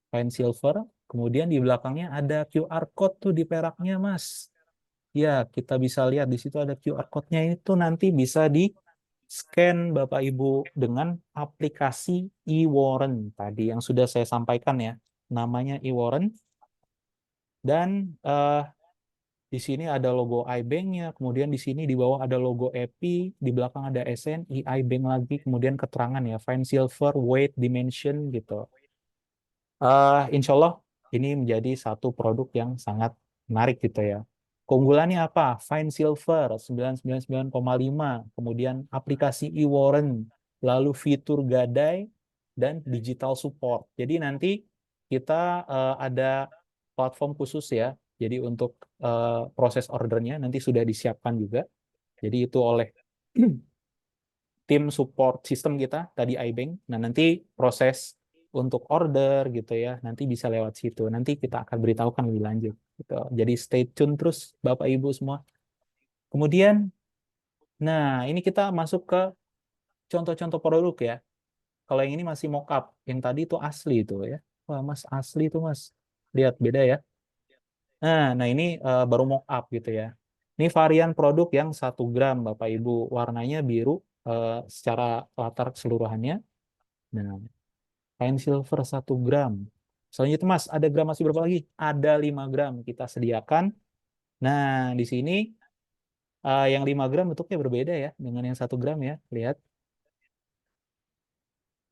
fine silver. Kemudian di belakangnya ada QR code tuh di peraknya, Mas. Ya, kita bisa lihat di situ ada QR code-nya, itu nanti bisa di scan Bapak Ibu dengan aplikasi e-warrant tadi yang sudah saya sampaikan ya. Namanya e-warrant. Dan di sini ada logo iBank-nya, kemudian di sini di bawah ada logo EPI, di belakang ada SNI, iBank lagi, kemudian keterangan ya, fine silver, weight, dimension gitu. Insya Allah ini menjadi satu produk yang sangat menarik gitu ya. Keunggulannya apa? Fine Silver 99,5, kemudian aplikasi e-warrant, lalu fitur gadai, dan digital support. Jadi nanti kita ada platform khusus ya. Jadi untuk proses ordernya nanti sudah disiapkan juga. Jadi itu oleh tim support sistem kita tadi iBank. Nah, nanti proses untuk order gitu ya, nanti bisa lewat situ. Nanti kita akan beritahukan lebih lanjut gitu. Jadi stay tune terus Bapak Ibu semua. Kemudian, nah ini kita masuk ke contoh-contoh produk ya. Kalau yang ini masih mock up, yang tadi itu asli itu ya. Wah, Mas asli itu Mas. Lihat beda ya. Nah ini baru mock up gitu ya. Ini varian produk yang 1 gram Bapak Ibu. Warnanya biru secara latar keseluruhannya. Nah, kain silver 1 gram. Selanjutnya Mas, ada gram masih berapa lagi? Ada 5 gram kita sediakan. Nah, di sini yang 5 gram bentuknya berbeda ya dengan yang 1 gram ya. Lihat.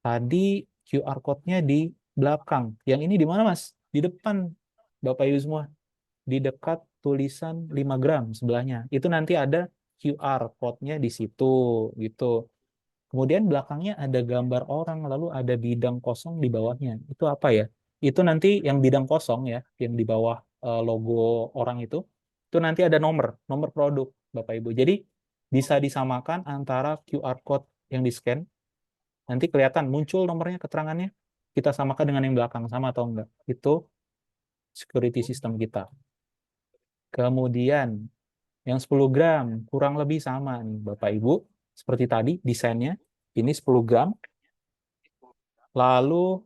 Tadi QR code-nya di belakang. Yang ini di mana Mas? Di depan Bapak Ibu semua. Di dekat tulisan 5 gram sebelahnya. Itu nanti ada QR code-nya di situ gitu. Kemudian belakangnya ada gambar orang, lalu ada bidang kosong di bawahnya. Itu apa ya? Itu nanti yang bidang kosong ya, yang di bawah logo orang itu nanti ada nomor, nomor produk, Bapak Ibu. Jadi bisa disamakan antara QR code yang di-scan, nanti kelihatan muncul nomornya, keterangannya, kita samakan dengan yang belakang, sama atau enggak. Itu security system kita. Kemudian yang 10 gram, kurang lebih sama nih Bapak Ibu. Seperti tadi desainnya, ini 10 gram. Lalu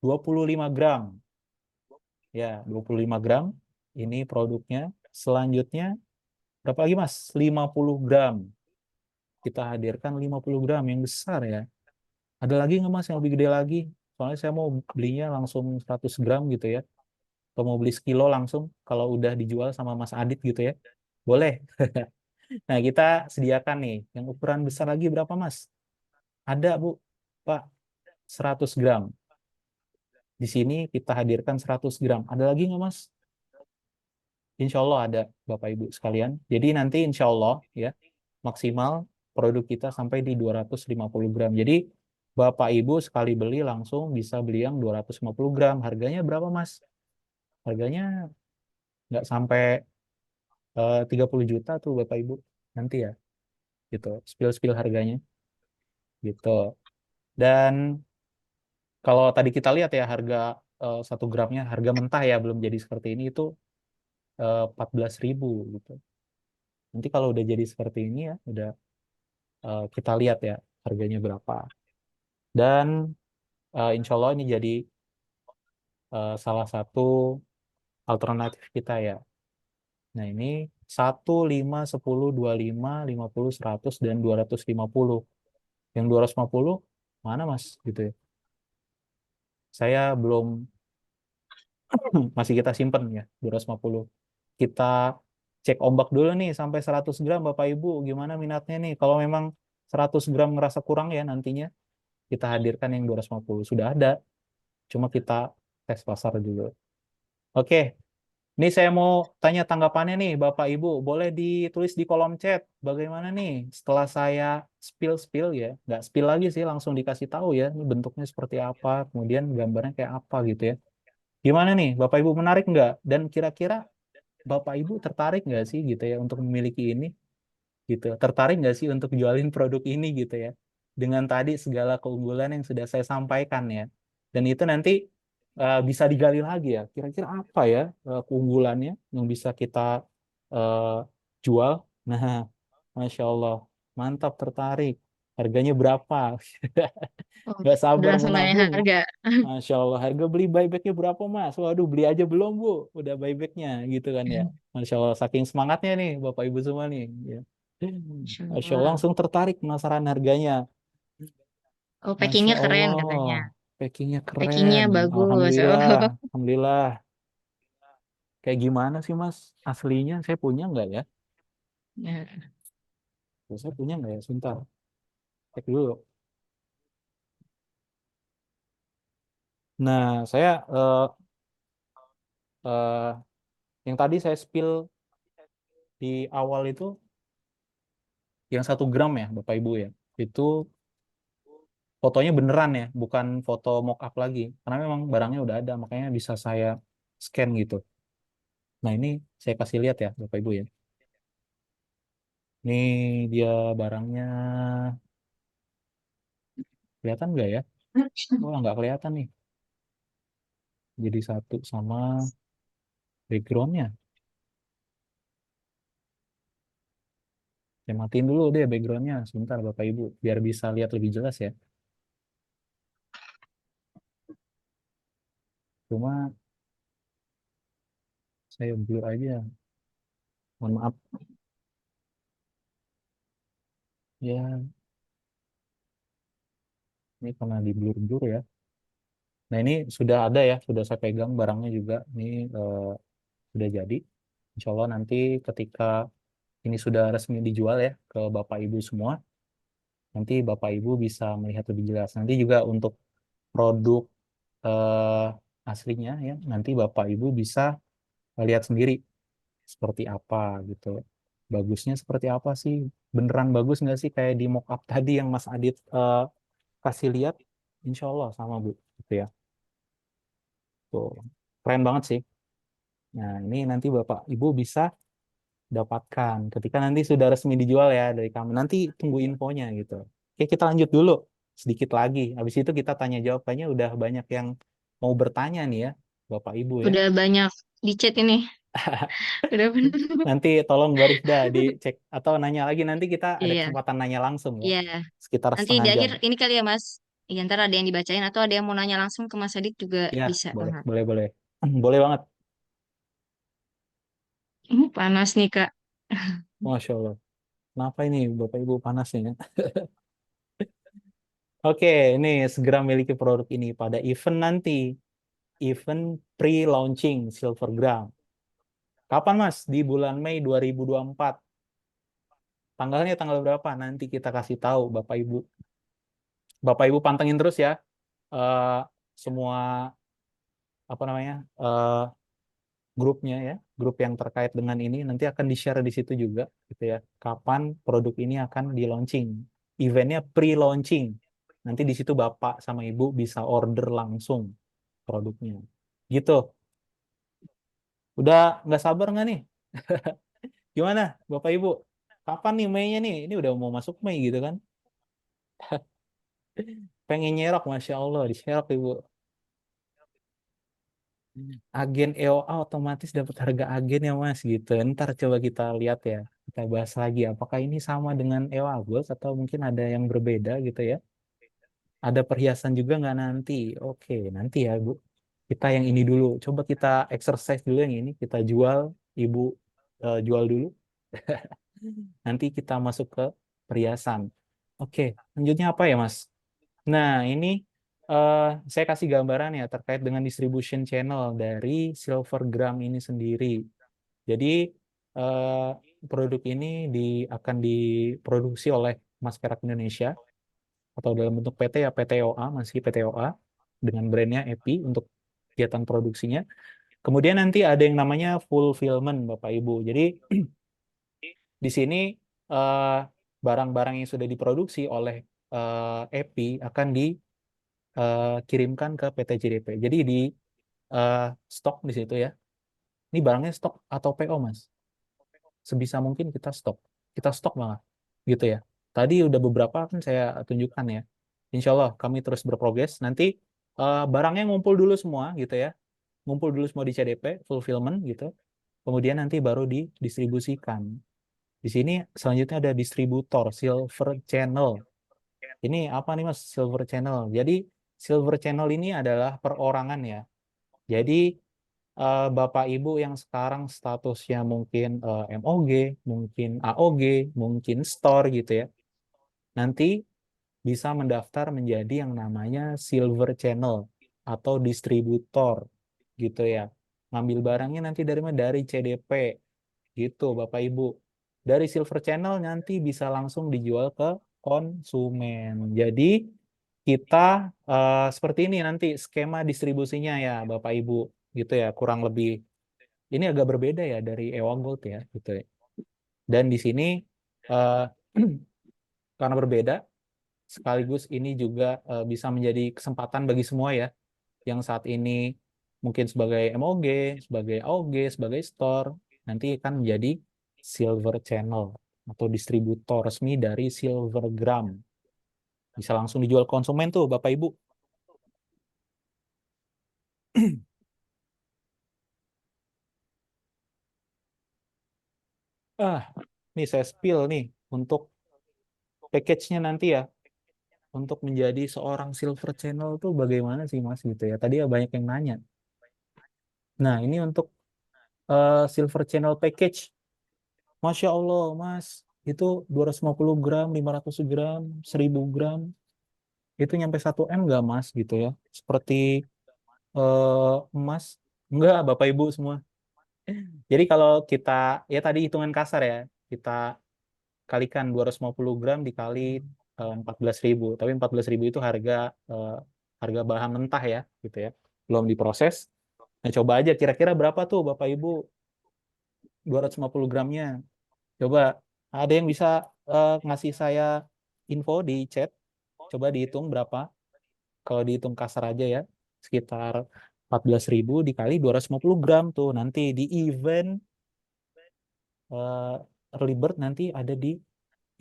25 gram. Ya, 25 gram. Ini produknya. Selanjutnya, berapa lagi Mas? 50 gram. Kita hadirkan 50 gram yang besar ya. Ada lagi nggak Mas yang lebih gede lagi? Soalnya saya mau belinya langsung 100 gram gitu ya. Atau mau beli sekilo langsung kalau udah dijual sama Mas Adit gitu ya. Boleh. Nah, kita sediakan nih. Yang ukuran besar lagi berapa Mas? Ada Bu. Pak, 100 gram. Di sini kita hadirkan 100 gram. Ada lagi nggak Mas? Insya Allah ada Bapak Ibu sekalian. Jadi nanti insya Allah ya maksimal produk kita sampai di 250 gram. Jadi Bapak Ibu sekali beli langsung bisa beli yang 250 gram. Harganya berapa Mas? Harganya nggak sampai 30 juta tuh Bapak Ibu. Nanti ya gitu. Spill-spill harganya gitu. Dan kalau tadi kita lihat ya harga 1 gramnya, harga mentah ya belum jadi seperti ini itu 14.000 gitu. Nanti kalau udah jadi seperti ini ya, udah kita lihat ya harganya berapa. Dan insya Allah ini jadi salah satu alternatif kita ya. Nah ini 1, 5, 10, 25, 50, 100 dan 250. Yang 250 mana Mas? Gitu ya. Saya belum Masih kita simpen ya 250. Kita cek ombak dulu nih sampai 100 gram Bapak Ibu gimana minatnya nih. Kalau memang 100 gram ngerasa kurang ya nantinya kita hadirkan yang 250. Sudah ada, cuma kita tes pasar dulu. Oke, ini saya mau tanya tanggapannya nih Bapak Ibu. Boleh ditulis di kolom chat bagaimana nih setelah saya spill-spill ya. Nggak spill lagi sih, langsung dikasih tahu ya. Ini bentuknya seperti apa, kemudian gambarnya kayak apa gitu ya. Gimana nih Bapak Ibu, menarik nggak? Dan kira-kira Bapak Ibu tertarik nggak sih gitu ya untuk memiliki ini gitu? Tertarik nggak sih untuk jualin produk ini gitu ya? Dengan tadi segala keunggulan yang sudah saya sampaikan ya. Dan itu nanti bisa digali lagi ya. Kira-kira apa ya keunggulannya yang bisa kita eh, jual? Nah, Masya Allah, mantap tertarik. Harganya berapa? Oh, Nggak udah sabar mau langsung nanya nabung. harga. Masya Allah, harga beli buybacknya berapa Mas? Waduh, beli aja belum Bu, udah buybacknya gitu kan ya. Masya Allah, saking semangatnya nih Bapak Ibu semua nih. Ya. Masya Masya Allah, Allah. langsung tertarik penasaran harganya. Oh, Masya packingnya keren Allah, katanya. packingnya Packingnya keren. bagus. Alhamdulillah, Oh. Alhamdulillah. Kayak gimana sih Mas? Aslinya saya punya nggak ya? Ya. Tuh, saya punya nggak ya? Sebentar, cek dulu. Nah, saya eh, yang tadi saya spill di awal itu yang 1 gram ya, Bapak Ibu ya. Itu fotonya beneran ya, bukan foto mock up lagi. Karena memang barangnya udah ada, makanya bisa saya scan gitu. Nah ini saya kasih lihat ya, Bapak Ibu ya. Ini dia barangnya, kelihatan nggak ya? Wah nggak kelihatan nih. Jadi satu sama backgroundnya. Saya matiin dulu deh backgroundnya, sebentar Bapak Ibu, biar bisa lihat lebih jelas ya. Cuma saya blur aja, mohon maaf ya. Ini karena di blur-blur ya. Nah ini sudah ada ya, sudah saya pegang barangnya juga. Ini sudah jadi. Insya Allah nanti ketika ini sudah resmi dijual ya ke Bapak Ibu semua, nanti Bapak Ibu bisa melihat lebih jelas. Nanti juga untuk produk eh, aslinya ya, nanti Bapak Ibu bisa lihat sendiri seperti apa gitu. Bagusnya seperti apa sih? Beneran bagus nggak sih kayak di mock up tadi yang Mas Adit kasih lihat? Insya Allah sama Bu, gitu ya. Tuh, keren banget sih. Nah, ini nanti Bapak Ibu bisa dapatkan ketika nanti sudah resmi dijual ya dari kami. Nanti tunggu infonya gitu. Oke, kita lanjut dulu sedikit lagi. Habis itu kita tanya jawab. Kayaknya udah banyak yang mau bertanya nih ya, Bapak Ibu ya. Udah banyak di chat ini. Udah bener. Nanti tolong Mbak Rifda dicek atau nanya lagi. Nanti kita ada Iya, kesempatan nanya langsung ya, iya. sekitar Nanti setengah di jam. akhir ini kali ya Mas. Iya, ntar ada yang dibacain atau ada yang mau nanya langsung ke Mas Adit juga Ya, bisa boleh, banget. boleh, boleh. Boleh banget. Ini panas nih Kak. Masya Allah. Kenapa ini Bapak Ibu panasnya ya? Oke, ini segera miliki produk ini pada event nanti. Event pre-launching Silvergram. Kapan Mas? Di bulan Mei 2024. Tanggalnya tanggal berapa? Nanti kita kasih tahu Bapak Ibu. Bapak Ibu pantengin terus ya. eh, Semua apa namanya? Grupnya ya, grup yang terkait dengan ini nanti akan di-share di situ juga gitu ya. Kapan produk ini akan di-launching. Eventnya pre-launching. Nanti di situ Bapak sama Ibu bisa order langsung produknya. Gitu. Udah nggak sabar nggak nih? Gimana, Bapak Ibu? Kapan nih Mei-nya nih? Ini udah mau masuk Mei gitu kan? Pengen nyerok, Masya Allah, diserok Ibu. Agen EOA otomatis dapat harga agen ya Mas gitu. Ntar coba kita lihat ya. Kita bahas lagi apakah ini sama dengan EOA Gold atau mungkin ada yang berbeda gitu ya. Ada perhiasan juga nggak nanti? Oke, nanti ya Bu. Kita yang ini dulu. Coba kita exercise dulu yang ini. Kita jual, Ibu jual dulu. Nanti kita masuk ke perhiasan. Oke, lanjutnya apa ya Mas? Nah, ini saya kasih gambaran ya terkait dengan distribution channel dari Silvergram ini sendiri. Jadi eh, produk ini akan diproduksi oleh Mas Perak Indonesia atau dalam bentuk PT ya PTOA, masih PTOA dengan brandnya EPI untuk kegiatan produksinya. Kemudian nanti ada yang namanya fulfillment Bapak Ibu. Jadi di sini eh, barang-barang yang sudah diproduksi oleh EPI akan dikirimkan ke PT JDP. Jadi di eh, stok di situ ya. Ini barangnya stok atau PO Mas? Sebisa mungkin kita stok banget gitu ya. Tadi udah beberapa kan saya tunjukkan ya. Insya Allah kami terus berprogres. Nanti barangnya ngumpul dulu semua gitu ya, ngumpul dulu semua di CDP fulfillment gitu. Kemudian nanti baru didistribusikan. Di sini selanjutnya ada distributor Silver Channel. Ini apa nih Mas Silver Channel? Jadi Silver Channel ini adalah perorangan ya. Jadi Bapak Ibu yang sekarang statusnya mungkin MOG, mungkin AOG, mungkin store gitu ya. Nanti bisa mendaftar menjadi yang namanya Silver Channel atau distributor gitu ya. Ngambil barangnya nanti dari mana? Dari CDP gitu Bapak Ibu. Dari Silver Channel nanti bisa langsung dijual ke konsumen. Jadi kita seperti ini nanti skema distribusinya ya Bapak Ibu gitu ya kurang lebih ini agak berbeda ya dari Ewa Gold ya gitu ya. Dan di sini eh, karena berbeda sekaligus ini juga bisa menjadi kesempatan bagi semua ya yang saat ini mungkin sebagai MOG, sebagai AOG, sebagai store nanti akan menjadi Silver Channel atau distributor resmi dari Silvergram. Bisa langsung dijual konsumen tuh Bapak Ibu. Ah, nih saya spill nih untuk package-nya nanti ya. Untuk menjadi seorang Silver Channel tuh bagaimana sih Mas gitu ya. Tadi ya banyak yang nanya. Nah, ini untuk Silver Channel Package. Masya Allah, Mas. Itu 250 gram, 500 gram, 1000 gram. Itu nyampe 1 M nggak, Mas? Gitu ya. Seperti emas. Enggak, Bapak Ibu semua. Jadi kalau kita, ya tadi hitungan kasar ya. Kita kalikan 250 gram dikali 14.000. Tapi 14.000 itu eh, harga bahan mentah ya. Gitu ya. Belum diproses. Nah, coba aja kira-kira berapa tuh Bapak Ibu 250 gramnya. Coba ada yang bisa ngasih saya info di chat. Coba dihitung berapa. Kalau dihitung kasar aja ya, sekitar 14.000 dikali 250 gram tuh. Nanti di event early bird nanti ada di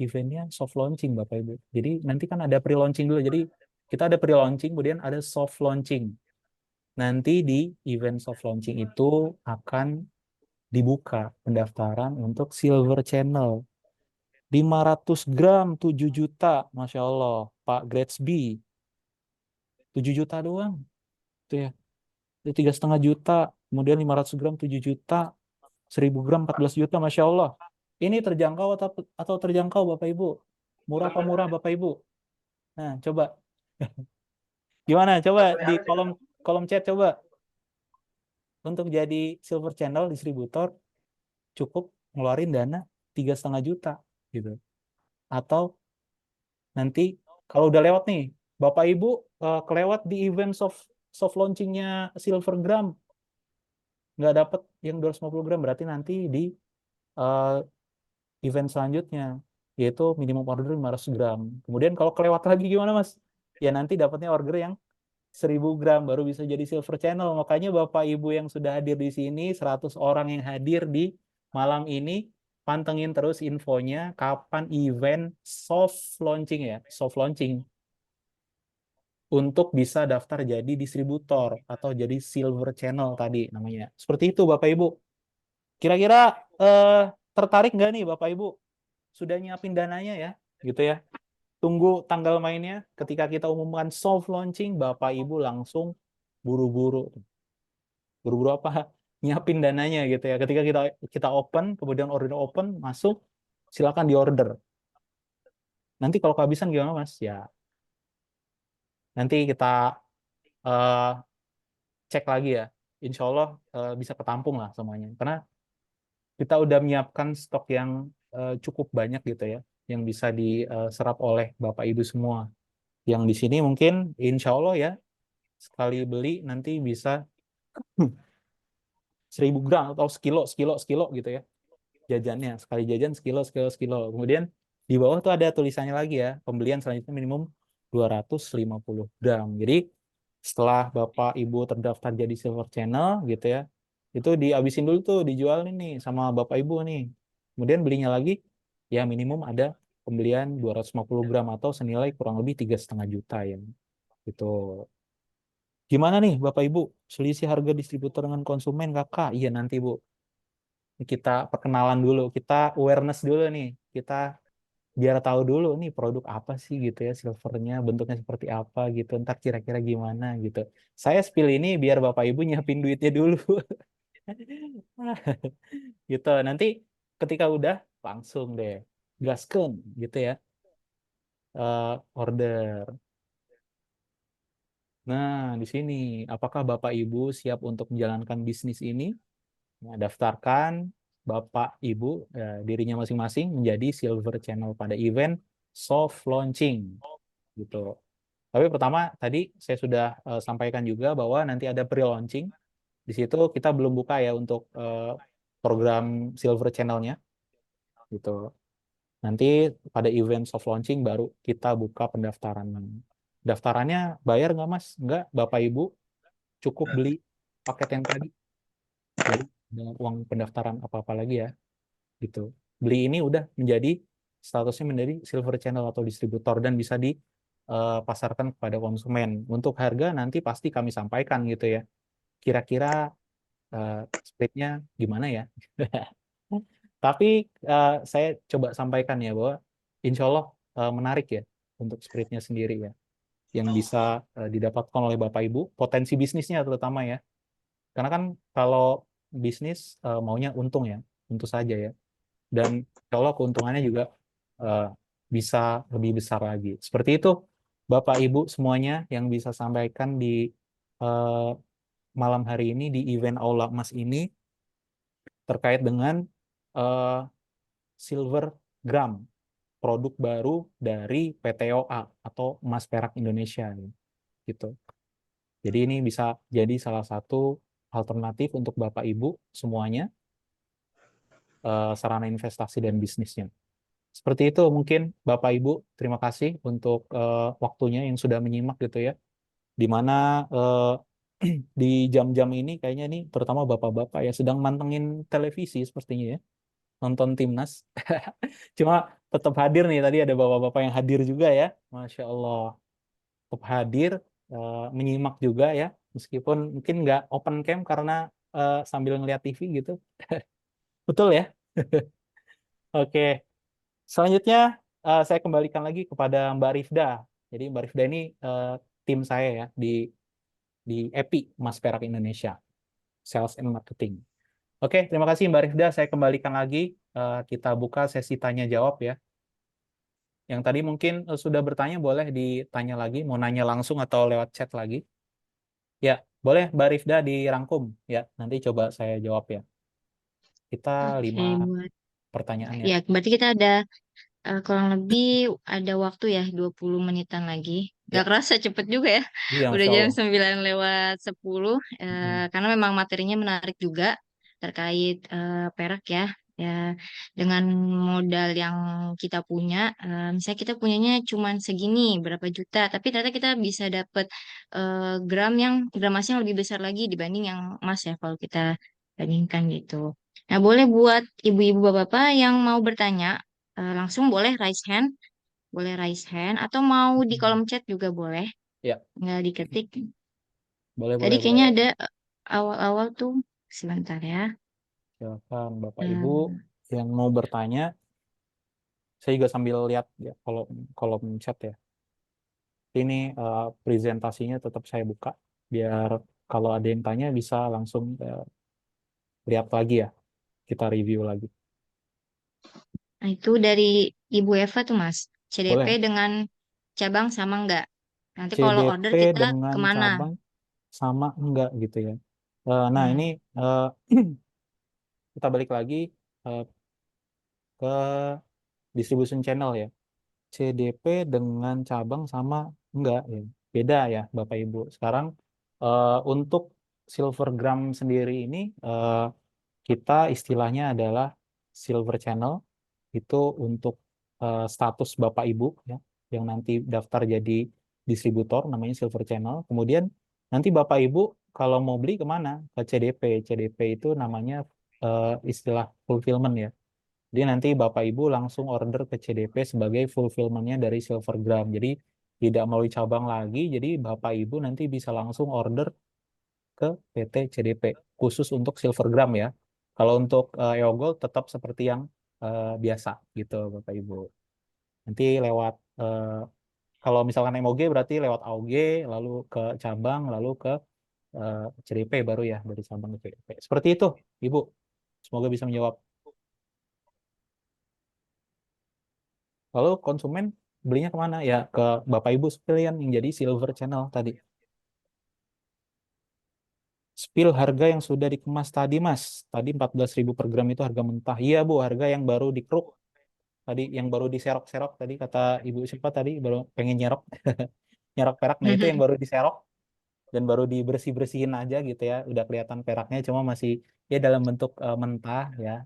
eventnya soft launching Bapak Ibu. Jadi nanti kan ada pre-launching dulu. Jadi kita ada pre-launching, kemudian ada soft launching. Nanti di event soft launching itu akan dibuka pendaftaran untuk Silver Channel. 500 gram 7 juta, Masya Allah. Pak Gretzby, 7 juta doang. Itu ya. Itu 3,5 juta. Kemudian 500 gram 7 juta. 1000 gram 14 juta, Masya Allah. Ini terjangkau atau terjangkau Bapak Ibu? Murah apa murah Bapak Ibu? Nah, coba. Gimana? Coba di kolom kolom chat coba. Untuk jadi Silver Channel distributor cukup ngeluarin dana 3,5 juta gitu. Atau nanti kalau udah lewat nih, Bapak Ibu kelewat di event soft launchingnya Silvergram, nggak dapet yang 250 gram, berarti nanti di eh, event selanjutnya, yaitu minimum order 500 gram. Kemudian kalau kelewat lagi gimana Mas? Ya nanti dapatnya order yang 1000 gram, baru bisa jadi Silver Channel. Makanya Bapak Ibu yang sudah hadir di sini, 100 orang yang hadir di malam ini, pantengin terus infonya kapan event soft launching ya, soft launching untuk bisa daftar jadi distributor atau jadi silver channel tadi namanya. Seperti itu Bapak Ibu. Kira-kira eh, tertarik nggak nih Bapak Ibu? Sudah nyiapin dananya ya, gitu ya. Tunggu tanggal mainnya. Ketika kita umumkan soft launching, Bapak Ibu langsung buru-buru. Buru-buru apa? Nyiapin dananya gitu ya. Ketika kita kita open, kemudian order open, masuk, silakan diorder. Nanti kalau kehabisan gimana Mas? Ya Nanti kita eh, cek lagi ya. Insya Allah bisa ketampung lah semuanya. Karena kita udah menyiapkan stok yang cukup banyak gitu ya, yang bisa diserap oleh Bapak Ibu semua. Yang di sini mungkin insya Allah ya, sekali beli nanti bisa 1.000 gram atau sekilo, sekilo, sekilo gitu ya. Jajannya, sekali jajan sekilo, sekilo, sekilo. Kemudian di bawah tuh ada tulisannya lagi ya, pembelian selanjutnya minimum 250 gram. Jadi setelah Bapak Ibu terdaftar jadi Silver Channel gitu ya, itu dihabisin dulu tuh, dijual nih sama Bapak Ibu nih. Kemudian belinya lagi, ya minimum ada pembelian 250 gram atau senilai kurang lebih 3,5 juta ya. Gitu. Gimana nih Bapak Ibu? Selisih harga distributor dengan konsumen kakak? Iya nanti Bu. Kita perkenalan dulu, kita awareness dulu nih. Kita biar tahu dulu nih produk apa sih gitu ya, silvernya bentuknya seperti apa gitu, ntar kira-kira gimana gitu. Saya spill ini biar Bapak Ibu nyiapin duitnya dulu. Gitu, nanti ketika udah langsung deh gasken gitu ya, order. Nah, di sini apakah Bapak Ibu siap untuk menjalankan bisnis ini? Nah, daftarkan Bapak Ibu dirinya masing-masing menjadi Silver Channel pada event soft launching gitu. Tapi pertama tadi saya sudah sampaikan juga bahwa nanti ada pre-launching. Di situ kita belum buka ya untuk program Silver Channel-nya gitu. Nanti pada event soft launching baru kita buka pendaftaran. Daftarannya bayar nggak Mas? Nggak, Bapak Ibu cukup beli paket yang tadi. Jadi dengan uang pendaftaran apa-apa lagi ya gitu. Beli ini udah menjadi statusnya menjadi silver channel atau distributor dan bisa dipasarkan kepada konsumen. Untuk harga nanti pasti kami sampaikan gitu ya. Kira-kira splitnya gimana ya? Tapi saya coba sampaikan ya bahwa insya Allah menarik ya untuk splitnya sendiri ya, yang bisa didapatkan oleh Bapak Ibu, potensi bisnisnya terutama ya. Karena kan kalau bisnis maunya untung ya, tentu saja ya. Dan insya Allah keuntungannya juga eh, bisa lebih besar lagi. Seperti itu, Bapak Ibu semuanya yang bisa sampaikan di eh, malam hari ini di event Aula Emas ini terkait dengan eh, Silver Gram, produk baru dari PTOA atau Emas Perak Indonesia gitu. Jadi ini bisa jadi salah satu alternatif untuk Bapak Ibu semuanya, sarana investasi dan bisnisnya. Seperti itu mungkin Bapak Ibu, terima kasih untuk waktunya yang sudah menyimak gitu ya. Di mana di jam-jam ini kayaknya nih terutama Bapak-bapak ya sedang mantengin televisi sepertinya ya, nonton timnas. Cuma tetap hadir nih, tadi ada Bapak-bapak yang hadir juga ya. Masya Allah, tetap hadir, menyimak juga ya. Meskipun mungkin nggak open cam karena sambil ngeliat TV gitu. Betul ya? Oke. Selanjutnya saya kembalikan lagi kepada Mbak Rifda. Jadi Mbak Rifda ini tim saya ya di EPI Mas Perak Indonesia, Sales and Marketing. Oke, terima kasih Mbak Rifda. Saya kembalikan lagi, kita buka sesi tanya jawab ya. Yang tadi mungkin sudah bertanya boleh ditanya lagi, mau nanya langsung atau lewat chat lagi. Ya, boleh Mbak Rifda dirangkum ya. Nanti coba saya jawab ya. Kita Oke, 5 buat pertanyaan ya. ya berarti kita ada kurang lebih ada waktu ya 20 menitan lagi. Gak Ya, kerasa cepet juga ya. iya Udah Masya jam Allah. 9:10. Mm-mm. Karena memang materinya menarik juga terkait perak ya. Ya, dengan modal yang kita punya, misalnya kita punyanya cuman segini, berapa juta, tapi ternyata kita bisa dapat gram emasnya yang lebih besar lagi dibanding yang emas ya kalau kita bandingkan gitu. Nah, boleh buat ibu-ibu bapak-bapak yang mau bertanya, langsung boleh raise hand atau mau di kolom chat juga boleh, Ya, nggak diketik. boleh, Tadi boleh, kayaknya boleh. ada awal-awal tuh, sebentar ya. Silakan Bapak Ibu Hmm, yang mau bertanya. Saya juga sambil lihat ya kolom kolom chat ya. Ini presentasinya tetap saya buka biar kalau ada yang tanya bisa langsung lihat lagi ya. Kita review lagi. nah itu dari Ibu Eva tuh Mas, CDP Boleh? dengan cabang sama nggak? Nanti kalau CDP order kita dengan kemana? cabang sama enggak gitu ya. Nah, ini Hmm. eh, kita balik lagi ke distribution channel ya. CDP dengan cabang sama enggak ya. Beda ya Bapak Ibu. Sekarang untuk Silvergram sendiri ini kita istilahnya adalah silver channel itu untuk status Bapak Ibu ya yang nanti daftar jadi distributor namanya silver channel. Kemudian nanti Bapak Ibu kalau mau beli kemana? Ke CDP. CDP itu namanya istilah fulfillment ya. Jadi nanti Bapak Ibu langsung order ke CDP sebagai fulfillment-nya dari Silvergram. Jadi tidak melalui cabang lagi, jadi Bapak Ibu nanti bisa langsung order ke PT CDP khusus untuk Silvergram ya. Kalau untuk EOGold tetap seperti yang biasa gitu Bapak Ibu. Nanti lewat kalau misalkan MOG berarti lewat AOG, lalu ke cabang, lalu ke CDP baru ya dari cabang ke CDP. Seperti itu, Ibu. Semoga bisa menjawab. Lalu konsumen belinya kemana? Ya ke Bapak Ibu sekalian yang jadi silver channel tadi. Spill harga yang sudah dikemas tadi, Mas. Tadi 14.000 per gram itu harga mentah. Iya, Bu, harga yang baru dikeruk. Tadi yang baru diserok-serok tadi kata Ibu siapa tadi baru pengen nyerok. Nyerok perak. Nah, itu yang baru diserok dan baru dibersih-bersihin aja gitu ya. Udah kelihatan peraknya cuma masih ya dalam bentuk mentah ya.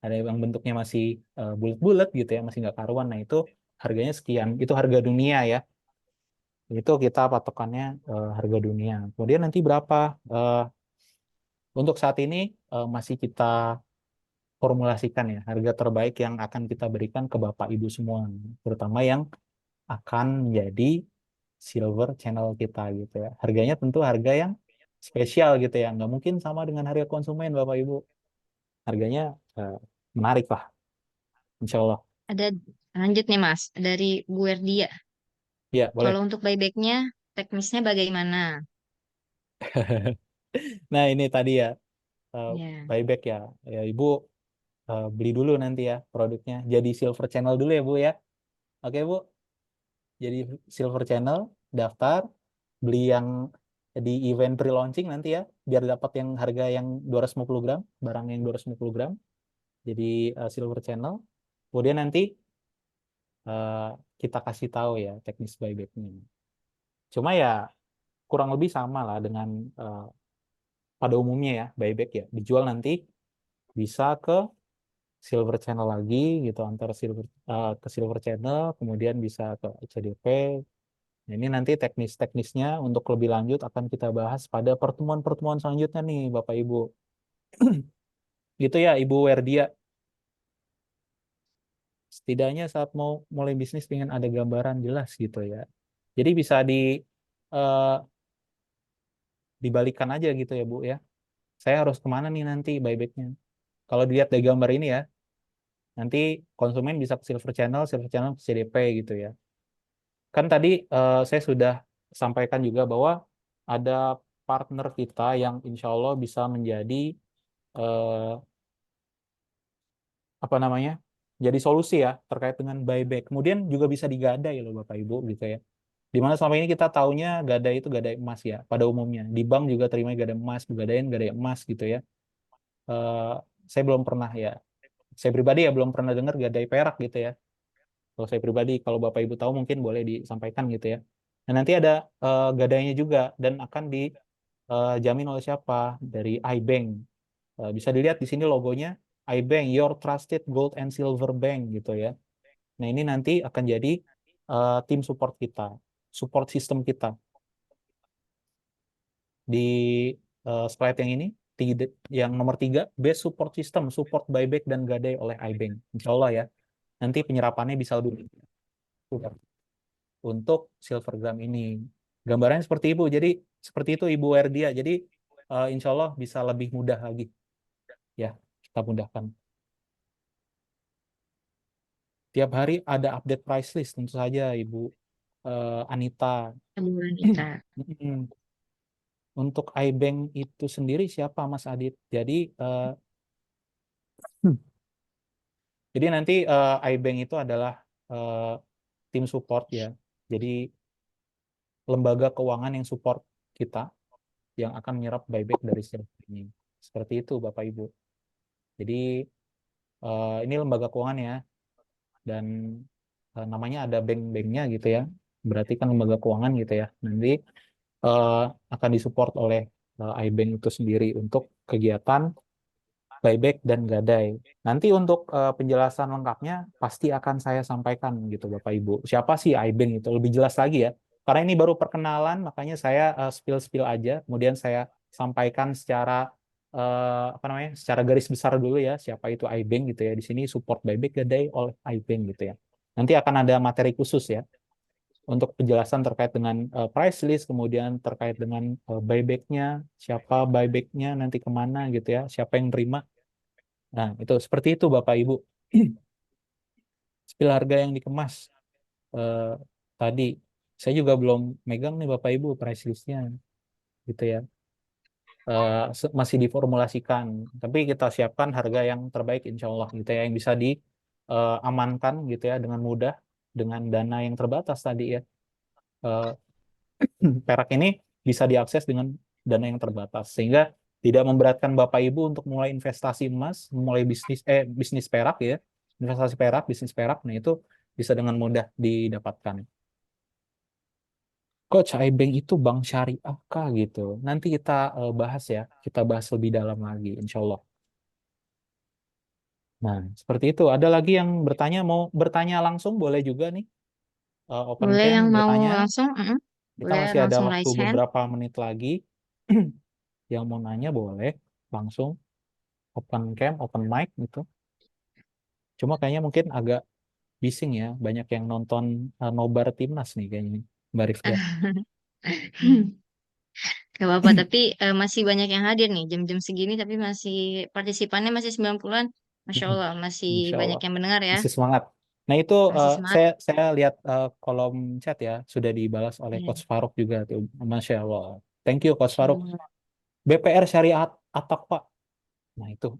Ada yang bentuknya masih bulat-bulat gitu ya, masih nggak karuan. Nah, itu harganya sekian. Itu harga dunia ya. Itu kita patokannya harga dunia. Kemudian nanti berapa? Eh, untuk saat ini masih kita formulasikan ya harga terbaik yang akan kita berikan ke Bapak Ibu semua, terutama yang akan menjadi silver channel kita gitu ya. Harganya tentu harga yang spesial gitu ya, nggak mungkin sama dengan harga konsumen Bapak Ibu. Harganya eh, menarik lah, Insya Allah. Ada lanjut nih Mas dari Bu Erdia. Ya boleh. Kalau untuk buybacknya teknisnya bagaimana? Nah ini tadi ya Ya. buyback ya. Ya Ibu beli dulu nanti ya produknya. Jadi silver channel dulu ya Bu ya. Oke Bu, jadi silver channel, daftar, beli yang di event pre-launching nanti ya, biar dapat yang harga yang 250 gram, barang yang 250 gram, jadi silver channel. Kemudian nanti eh, kita kasih tahu ya teknis buybacknya. Cuma ya kurang lebih sama lah dengan eh, pada umumnya ya buyback ya, dijual nanti bisa ke silver channel lagi gitu antara silver ke silver channel kemudian bisa ke CDP. Nah, ini nanti teknis-teknisnya untuk lebih lanjut akan kita bahas pada pertemuan-pertemuan selanjutnya nih Bapak Ibu. Gitu ya Ibu Werdia. Setidaknya saat mau mulai bisnis pengen ada gambaran jelas gitu ya. Jadi bisa eh, dibalikan aja gitu ya Bu ya. Saya harus kemana nih nanti buybacknya? Kalau dilihat dari gambar ini ya, nanti konsumen bisa ke Silver Channel ke CDP gitu ya. Kan tadi saya sudah sampaikan juga bahwa ada partner kita yang insya Allah bisa menjadi eh, apa namanya jadi solusi ya terkait dengan buyback. Kemudian juga bisa digadai loh Bapak Ibu gitu ya. Di mana selama ini kita taunya gadai itu gadai emas ya pada umumnya. Di bank juga terima gadai emas, gadaian gadai emas gitu ya. Eh, saya belum pernah ya. Saya pribadi ya belum pernah dengar gadai perak gitu ya. Kalau saya pribadi, kalau Bapak Ibu tahu mungkin boleh disampaikan gitu ya. Nah, nanti ada gadainya juga dan akan dijamin oleh siapa? Dari iBank. Bisa dilihat di sini logonya iBank, Your Trusted Gold and Silver Bank gitu ya. Nah, ini nanti akan jadi tim support kita, support system kita di slide yang ini, yang nomor 3, best support system, support buyback dan gadai oleh iBank. Insya Allah ya, nanti penyerapannya bisa lebih mudah untuk Silvergram ini. Gambarannya seperti Ibu, jadi seperti itu Ibu Erdia. Jadi insya Allah bisa lebih mudah lagi ya, kita mudahkan. Tiap hari ada update price list tentu saja Ibu Anita. Temuan kita. Untuk iBank itu sendiri siapa Mas Adit? Hmm. Jadi nanti iBank itu adalah eh, tim support ya. Jadi lembaga keuangan yang support kita, yang akan menyerap buyback dari silver ini. Seperti itu Bapak Ibu. Jadi ini lembaga keuangan ya, dan namanya ada bank-banknya gitu ya. Berarti kan lembaga keuangan gitu ya. Nanti eh, akan disupport oleh iBank itu sendiri untuk kegiatan buyback dan gadai. Nanti untuk penjelasan lengkapnya pasti akan saya sampaikan gitu Bapak Ibu. Siapa sih iBank itu lebih jelas lagi ya. Karena ini baru perkenalan, makanya saya spill-spill aja, kemudian saya sampaikan secara apa namanya? Secara garis besar dulu ya, siapa itu iBank gitu ya. Di sini support buyback gadai oleh iBank gitu ya. Nanti akan ada materi khusus ya untuk penjelasan terkait dengan price list, kemudian terkait dengan buybacknya, siapa buybacknya nanti kemana gitu ya, siapa yang terima. Nah, itu seperti itu Bapak Ibu. Spill harga yang dikemas eh, tadi. Saya juga belum megang nih Bapak Ibu price listnya gitu ya. Masih diformulasikan. Tapi kita siapkan harga yang terbaik insya Allah gitu ya, yang bisa diamankan gitu ya dengan mudah dengan dana yang terbatas tadi ya. Eh, Perak ini bisa diakses dengan dana yang terbatas sehingga tidak memberatkan Bapak Ibu untuk mulai investasi emas, mulai bisnis perak ya, investasi perak, bisnis perak. Nah, itu bisa dengan mudah didapatkan. Coach, iBank itu bank syariah kah gitu. Nanti kita bahas ya, kita bahas lebih dalam lagi, insya Allah. Nah, seperti itu. Ada lagi yang bertanya, mau bertanya langsung boleh juga nih. Open Boleh cam yang mau bertanya. langsung, Kita boleh masih ada langsung waktu raise hand. beberapa menit lagi. Yang mau nanya boleh langsung open cam, open mic gitu. Cuma kayaknya mungkin agak bising ya, banyak yang nonton nobar timnas nih kayaknya, Mbak Rifda. Gak apa-apa, tapi masih banyak yang hadir nih jam-jam segini, tapi masih partisipannya masih 90-an. Masya Allah, masih Insya banyak Allah yang mendengar ya. masih semangat. Nah itu Masih semangat. saya lihat kolom chat ya sudah dibalas oleh Ya. Coach Faruk juga tuh, Masya Allah. Thank you Coach Masya Faruk. Allah. BPR Syariah Atak Pak. Nah itu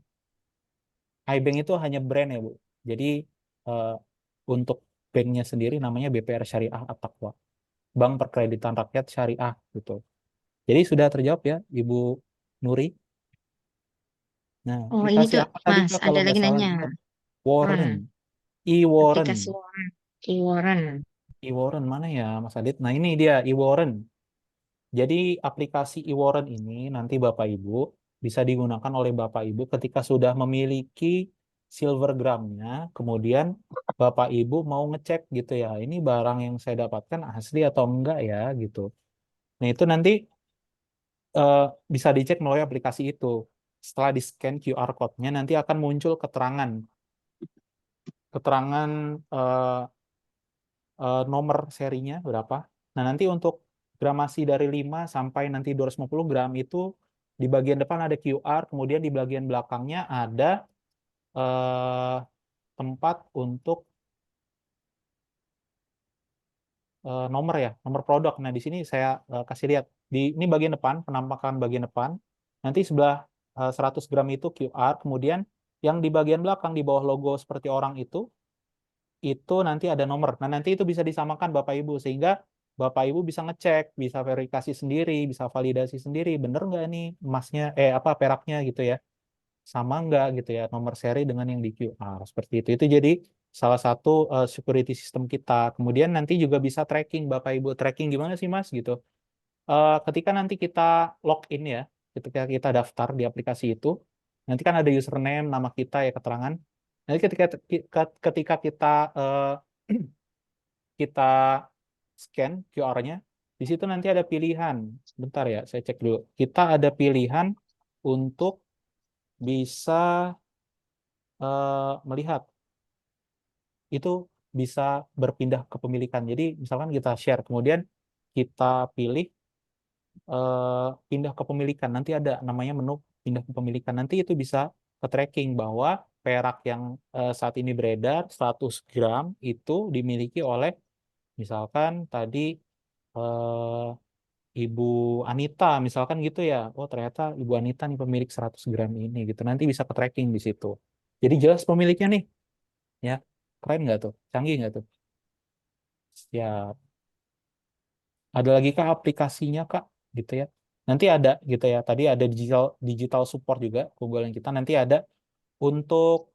iBank itu hanya brand ya Bu. Jadi eh, untuk banknya sendiri namanya BPR Syariah At-Taqwa. Bank Perkreditan Rakyat Syariah gitu. Jadi sudah terjawab ya Ibu Nuri. Nah, Oh ini aplikasi tuh, apa tadi Mas, Kak kalau ada nggak lagi salah nanya. dengar? Warren, Hmm, e-Warren. aplikasi Warren. Warren. E-Warren mana ya Mas Adit? Nah ini dia e-Warren. Jadi aplikasi e-Warren ini nanti Bapak Ibu bisa digunakan oleh Bapak Ibu ketika sudah memiliki silver gramnya, kemudian Bapak Ibu mau ngecek gitu ya, ini barang yang saya dapatkan asli atau enggak ya gitu. Nah itu nanti eh, bisa dicek melalui aplikasi itu. Setelah di-scan QR code-nya nanti akan muncul keterangan, keterangan eh, nomor serinya berapa. Nah, nanti untuk gramasi dari 5 sampai nanti 250 gram itu di bagian depan ada QR, kemudian di bagian belakangnya ada eh, tempat untuk nomor ya, nomor produk. Nah, di sini saya kasih lihat. Di ini bagian depan, penampakan bagian depan. Nanti sebelah 100 gram itu QR, kemudian yang di bagian belakang di bawah logo seperti orang itu nanti ada nomor. Nah, nanti itu bisa disamakan Bapak Ibu sehingga Bapak Ibu bisa ngecek, bisa verifikasi sendiri, bisa validasi sendiri, bener nggak nih emasnya, apa peraknya gitu ya, sama nggak gitu ya nomor seri dengan yang di QR seperti itu. Itu jadi salah satu security system kita. Kemudian nanti juga bisa tracking Bapak Ibu, tracking gimana sih Mas gitu. Ketika nanti kita login ya, ketika kita daftar di aplikasi itu, nanti kan ada username, nama kita ya keterangan. Nanti ketika kita eh, kita scan QR-nya, di situ nanti ada pilihan. Bentar ya, saya cek dulu. Kita ada pilihan untuk bisa melihat itu bisa berpindah kepemilikan. Jadi misalkan kita share, kemudian kita pilih pindah kepemilikan. Nanti ada namanya menu pindah kepemilikan. Nanti itu bisa ke tracking bahwa perak yang saat ini beredar 100 gram itu dimiliki oleh misalkan tadi eh, Ibu Anita misalkan gitu ya. Oh ternyata Ibu Anita nih pemilik 100 gram ini gitu. Nanti bisa ke tracking di situ. Jadi jelas pemiliknya nih. Ya, keren nggak tuh? Canggih nggak tuh? Ya, ada lagi kah aplikasinya Kak gitu ya. Nanti ada gitu ya. Tadi ada digital digital support juga keunggulan kita. Nanti ada untuk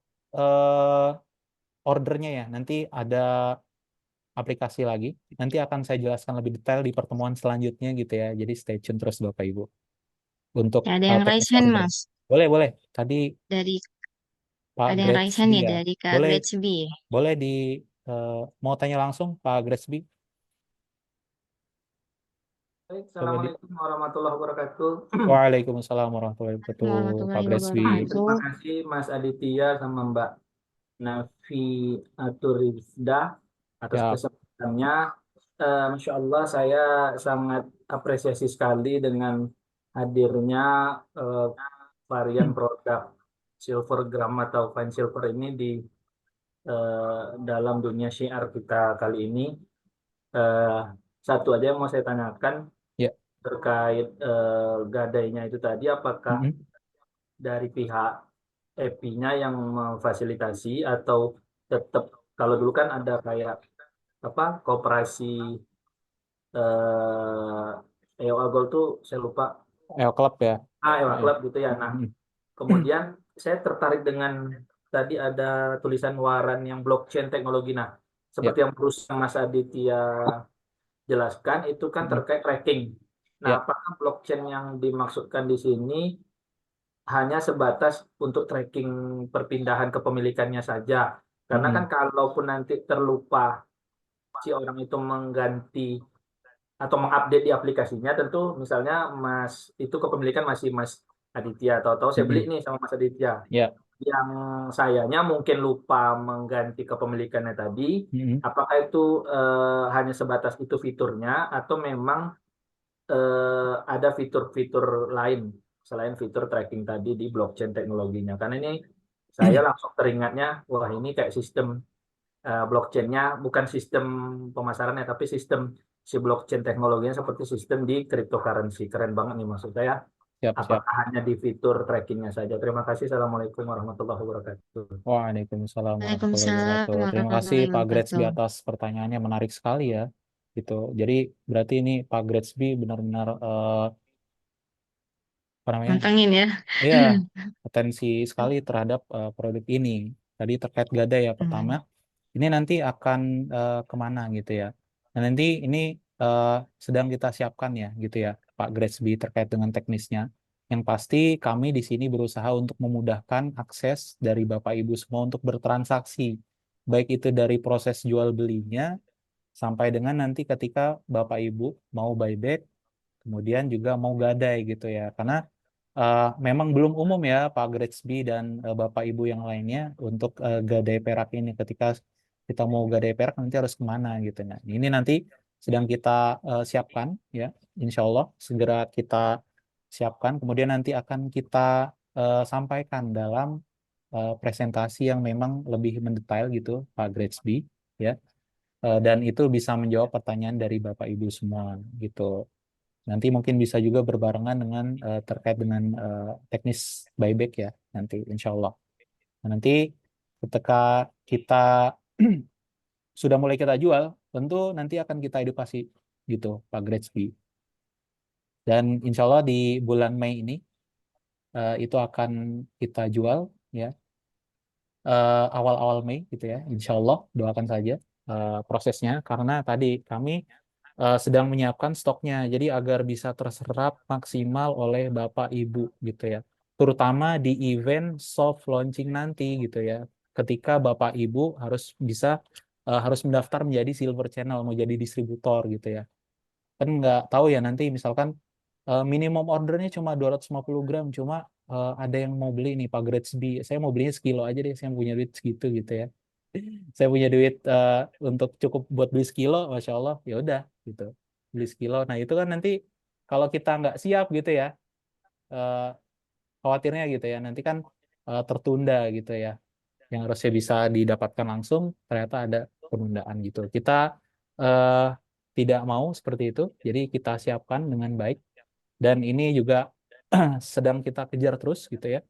ordernya ya. Nanti ada aplikasi lagi. Nanti akan saya jelaskan lebih detail di pertemuan selanjutnya gitu ya. Jadi stay tune terus Bapak Ibu untuk Ya, ada yang teknis raise hand, order. Mas. Boleh, boleh. Tadi Dari Pak ada yang raise hand Gradsby ya ya. dari Kak Boleh, Gratsby. boleh eh, mau tanya langsung Pak Gradsby. Baik, Coba di Assalamualaikum warahmatullahi wabarakatuh. Waalaikumsalam warahmatullahi wabarakatuh, Pak Warahmatullahi Gradsby. wabarakatuh. Terima kasih Mas Aditya sama Mbak Nafi Aturizda atas Ya. kesempatannya. Masya Allah, saya sangat apresiasi sekali dengan hadirnya eh, varian produk Silvergram atau Fine Silver ini di dalam dunia syiar kita kali ini. Eh, Satu aja yang mau saya tanyakan Ya. terkait gadainya itu tadi, apakah Mm-mm. dari pihak EPI-nya yang memfasilitasi atau tetap, kalau dulu kan ada kayak apa, koperasi EOA Gold tuh saya lupa, Club ya. EOA Ya. Club gitu ya. Nah, Mm-mm. kemudian saya tertarik dengan tadi ada tulisan waran yang blockchain teknologi. Nah, Ya. seperti yang berusaha Mas Aditya jelaskan itu kan Mm-mm. terkait tracking. Nah, Ya. apakah blockchain yang dimaksudkan di sini hanya sebatas untuk tracking perpindahan kepemilikannya saja? Karena kan Mm-mm. kalaupun nanti terlupa si orang itu mengganti atau mengupdate di aplikasinya, tentu misalnya Mas itu kepemilikan masih Mas Aditya, tahu-tahu saya beli Mm-mm. nih sama Mas Aditya. Ya. Yang sayanya mungkin lupa mengganti kepemilikannya tadi, Mm-mm. apakah itu hanya sebatas itu fiturnya atau memang ada fitur-fitur lain selain fitur tracking tadi di blockchain teknologinya? Karena ini saya langsung teringatnya, wah ini kayak sistem blockchainnya bukan sistem pemasarannya, tapi sistem si blockchain teknologinya seperti sistem di cryptocurrency. Keren banget nih maksud saya. Siap, siap. Apakah hanya di fitur trackingnya saja? Terima kasih. Assalamualaikum warahmatullahi wabarakatuh. Waalaikumsalam warahmatullahi Waalaikumsalam wabarakatuh. Terima kasih warahmatullahi Pak Gradsby wabarakatuh. atas pertanyaannya, menarik sekali ya. Gitu. Jadi berarti ini Pak Gradsby benar-benar apa namanya? Mantengin ya. Iya, atensi sekali terhadap produk ini. Tadi terkait gadai ya pertama. Hmm. Ini nanti akan kemana gitu ya. Nah, nanti ini eh, sedang kita siapkan ya gitu ya Pak Gradsby terkait dengan teknisnya. Yang pasti kami di sini berusaha untuk memudahkan akses dari Bapak Ibu semua untuk bertransaksi. Baik itu dari proses jual belinya sampai dengan nanti ketika Bapak Ibu mau buyback, kemudian juga mau gadai gitu ya. Karena memang belum umum ya Pak Gradsby dan Bapak Ibu yang lainnya untuk gadai perak ini. Ketika kita mau gadai perak nanti harus kemana gitu. Nah, ini nanti sedang kita siapkan ya, Insya Allah segera kita siapkan. Kemudian nanti akan kita sampaikan dalam presentasi yang memang lebih mendetail gitu Pak Gradsby ya. Dan itu bisa menjawab pertanyaan dari Bapak Ibu semua gitu. Nanti mungkin bisa juga berbarengan dengan terkait dengan teknis buyback ya nanti insya Allah. Nah, nanti ketika kita sudah mulai kita jual, tentu nanti akan kita edukasi gitu Pak Gradsby. Dan insya Allah di bulan Mei ini itu akan kita jual ya awal-awal Mei gitu ya. Insya Allah doakan saja prosesnya karena tadi kami sedang menyiapkan stoknya, jadi agar bisa terserap maksimal oleh Bapak Ibu gitu ya, terutama di event soft launching nanti gitu ya, ketika Bapak Ibu harus mendaftar menjadi silver channel, mau jadi distributor gitu ya. Kan nggak tahu ya nanti misalkan minimum ordernya cuma 250 gram, cuma ada yang mau beli nih Pak Gradsby, saya mau belinya sekilo aja deh, saya punya duit segitu gitu ya. Saya punya duit untuk cukup buat beli sekilo, masya Allah, ya udah gitu beli sekilo. Nah itu kan nanti kalau kita nggak siap gitu ya, eh, khawatirnya gitu ya, nanti kan tertunda gitu ya. Yang harusnya bisa didapatkan langsung, ternyata ada penundaan gitu. Kita eh, tidak mau seperti itu, jadi kita siapkan dengan baik. Dan ini juga sedang kita kejar terus gitu ya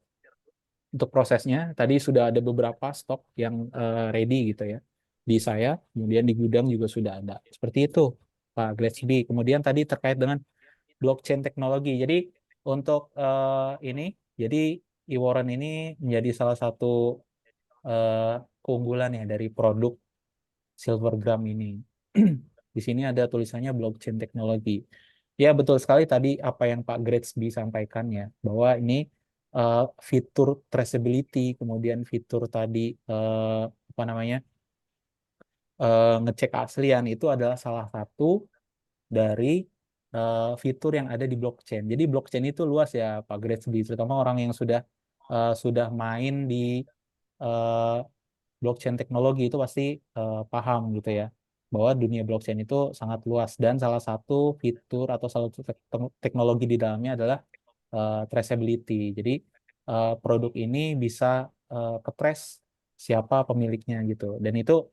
untuk prosesnya. Tadi sudah ada beberapa stok yang ready gitu ya di saya, kemudian di gudang juga sudah ada. Seperti itu. Pak Gratsby. Kemudian tadi terkait dengan blockchain teknologi. Jadi untuk ini, jadi eWarren ini menjadi salah satu keunggulan ya dari produk Silvergram ini. Di sini ada tulisannya blockchain teknologi. Ya betul sekali tadi apa yang Pak Gratsby sampaikan ya, bahwa ini fitur traceability, kemudian fitur tadi apa namanya ngecek keaslian itu adalah salah satu dari fitur yang ada di blockchain. Jadi blockchain itu luas ya Pak Gratsby, terutama orang yang sudah main di eh, blockchain teknologi itu pasti paham gitu ya, bahwa dunia blockchain itu sangat luas dan salah satu fitur atau salah satu teknologi di dalamnya adalah traceability. Jadi produk ini bisa ke-trace siapa pemiliknya gitu. Dan itu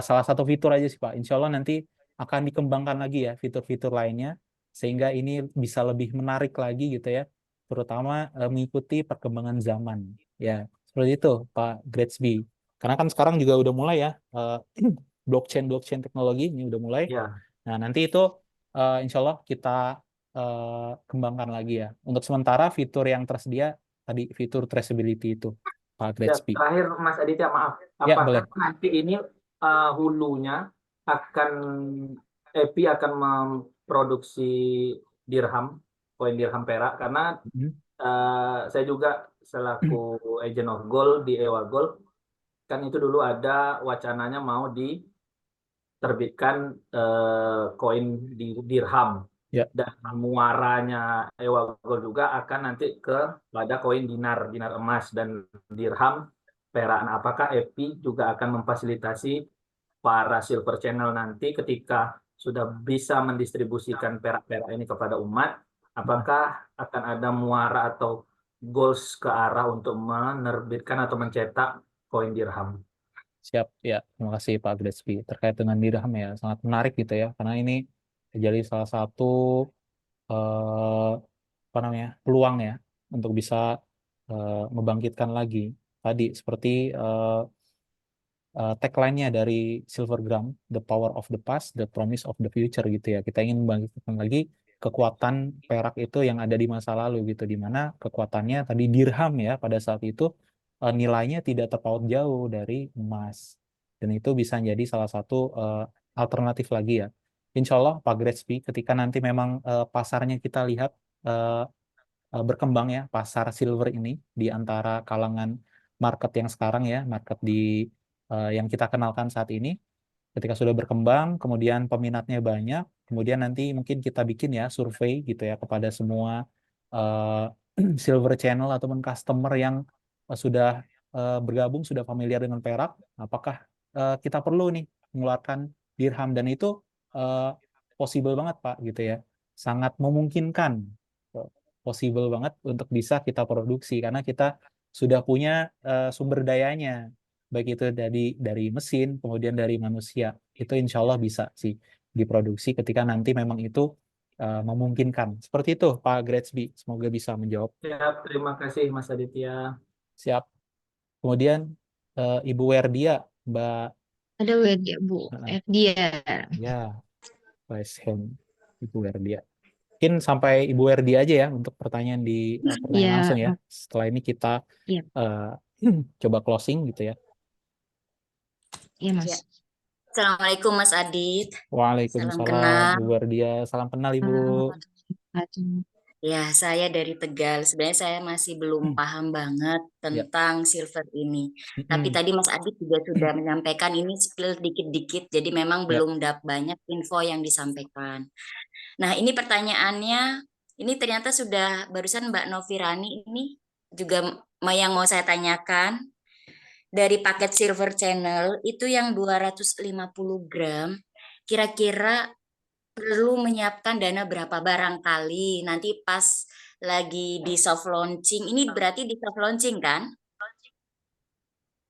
salah satu fitur aja sih Pak. Insya Allah nanti akan dikembangkan lagi ya fitur-fitur lainnya sehingga ini bisa lebih menarik lagi gitu ya, terutama mengikuti perkembangan zaman. Ya, seperti itu Pak Gratsby. Karena kan sekarang juga udah mulai ya blockchain teknologi ini udah mulai. Ya, Nah, nanti itu insya Allah kita kembangkan lagi ya. Untuk sementara fitur yang tersedia tadi fitur traceability itu, Pak ya, Gratsby. terakhir Mas Aditya, maaf, Ya, apakah boleh. nanti ini hulunya akan EPI akan memproduksi dirham, koin dirham perak, karena Hmm. saya juga selaku agent of gold di Ewa Gold, kan itu dulu ada wacananya mau diterbitkan koin di dirham, Ya, dan muaranya Ewa Gold juga akan nanti ke pada koin dinar emas dan dirham perak. Nah, apakah EPI juga akan memfasilitasi para silver channel nanti ketika sudah bisa mendistribusikan perak-perak ini kepada umat, apakah akan ada muara atau goals ke arah untuk menerbitkan atau mencetak koin dirham? siap. Ya, terima kasih Pak Gratsby. Terkait dengan dirham ya, sangat menarik gitu ya, karena ini jadi salah satu eh, apa namanya peluang ya untuk bisa membangkitkan lagi tadi seperti tagline-nya dari Silvergram, The Power of the Past, The Promise of the Future gitu ya. Kita ingin membangkitkan lagi kekuatan perak itu yang ada di masa lalu gitu, di mana kekuatannya tadi dirham ya pada saat itu nilainya tidak terpaut jauh dari emas, dan itu bisa jadi salah satu alternatif lagi ya. Insya Allah Pak Gratsby, ketika nanti memang pasarnya kita lihat eh, berkembang ya pasar silver ini di antara kalangan market yang sekarang ya, market di yang kita kenalkan saat ini, ketika sudah berkembang, kemudian peminatnya banyak, kemudian nanti mungkin kita bikin ya survei gitu ya kepada semua eh, silver channel ataupun customer yang sudah bergabung, sudah familiar dengan perak, apakah kita perlu nih mengeluarkan dirham, dan itu eh, possible banget Pak gitu ya, sangat memungkinkan, possible banget untuk bisa kita produksi karena kita sudah punya sumber dayanya, baik itu dari mesin kemudian dari manusia. Itu insya Allah bisa sih diproduksi ketika nanti memang itu memungkinkan. Seperti itu Pak Gratsby, semoga bisa menjawab. Siap, terima kasih Mas Aditya. Siap. Kemudian Ibu Werdia, Mbak Ada WD Bu, eh, dia. ya, Vice Hand Ibu Werdia. Mungkin sampai Ibu Werdia aja ya untuk pertanyaan Ya, langsung ya. Setelah ini kita ya, eh, coba closing gitu ya. ya Ya. Mas. Assalamualaikum Mas Adit. Salam Waalaikumsalam, kenal. Bu Werdia. Salam kenal, Ibu. Ya, saya dari Tegal. Sebenarnya saya masih belum paham banget Ya. tentang silver ini. Tapi tadi Mas Adit juga sudah menyampaikan ini spill dikit-dikit. Jadi memang Ya. belum banyak info yang disampaikan. Nah, ini pertanyaannya, ini ternyata sudah barusan Mbak Novirani ini juga yang mau saya tanyakan. Dari paket Silver Channel itu yang 250 gram, kira-kira perlu menyiapkan dana berapa barangkali nanti pas lagi di soft launching. Ini berarti di soft launching kan?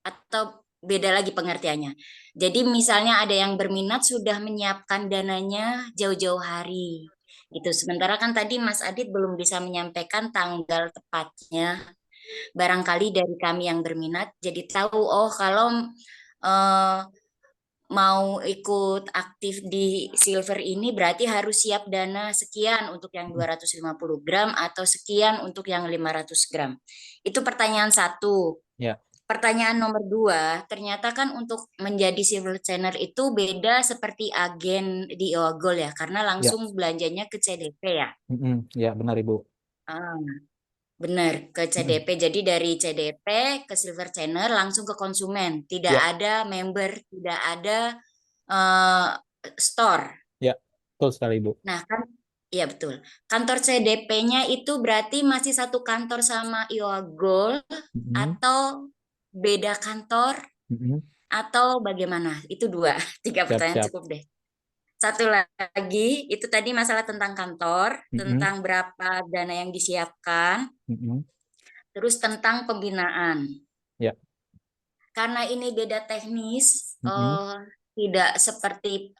Atau beda lagi pengertiannya. Jadi misalnya ada yang berminat sudah menyiapkan dananya jauh-jauh hari. Gitu. Sementara kan tadi Mas Adit belum bisa menyampaikan tanggal tepatnya. Barangkali dari kami yang berminat jadi tahu, oh kalau eh, mau ikut aktif di silver ini berarti harus siap dana sekian untuk yang 250 gram atau sekian untuk yang 500 gram. Itu pertanyaan satu. Ya. Pertanyaan nomor 2, ternyata kan untuk menjadi silver channel itu beda seperti agen di Gold ya, karena langsung belanjanya ke CDP ya. Ya, benar Ibu. Ah, benar, ke CDP. Jadi dari CDP ke silver channel langsung ke konsumen, tidak Ya. ada member, tidak ada store. Ya, betul sekali Ibu. Nah kan, iya betul. Kantor CDP-nya itu berarti masih satu kantor sama Gold atau beda kantor atau bagaimana? Itu 2, 3 pertanyaan Siap. cukup deh. Satu lagi, itu tadi masalah tentang kantor, tentang berapa dana yang disiapkan, terus tentang pembinaan. Ya. Karena ini beda teknis, tidak seperti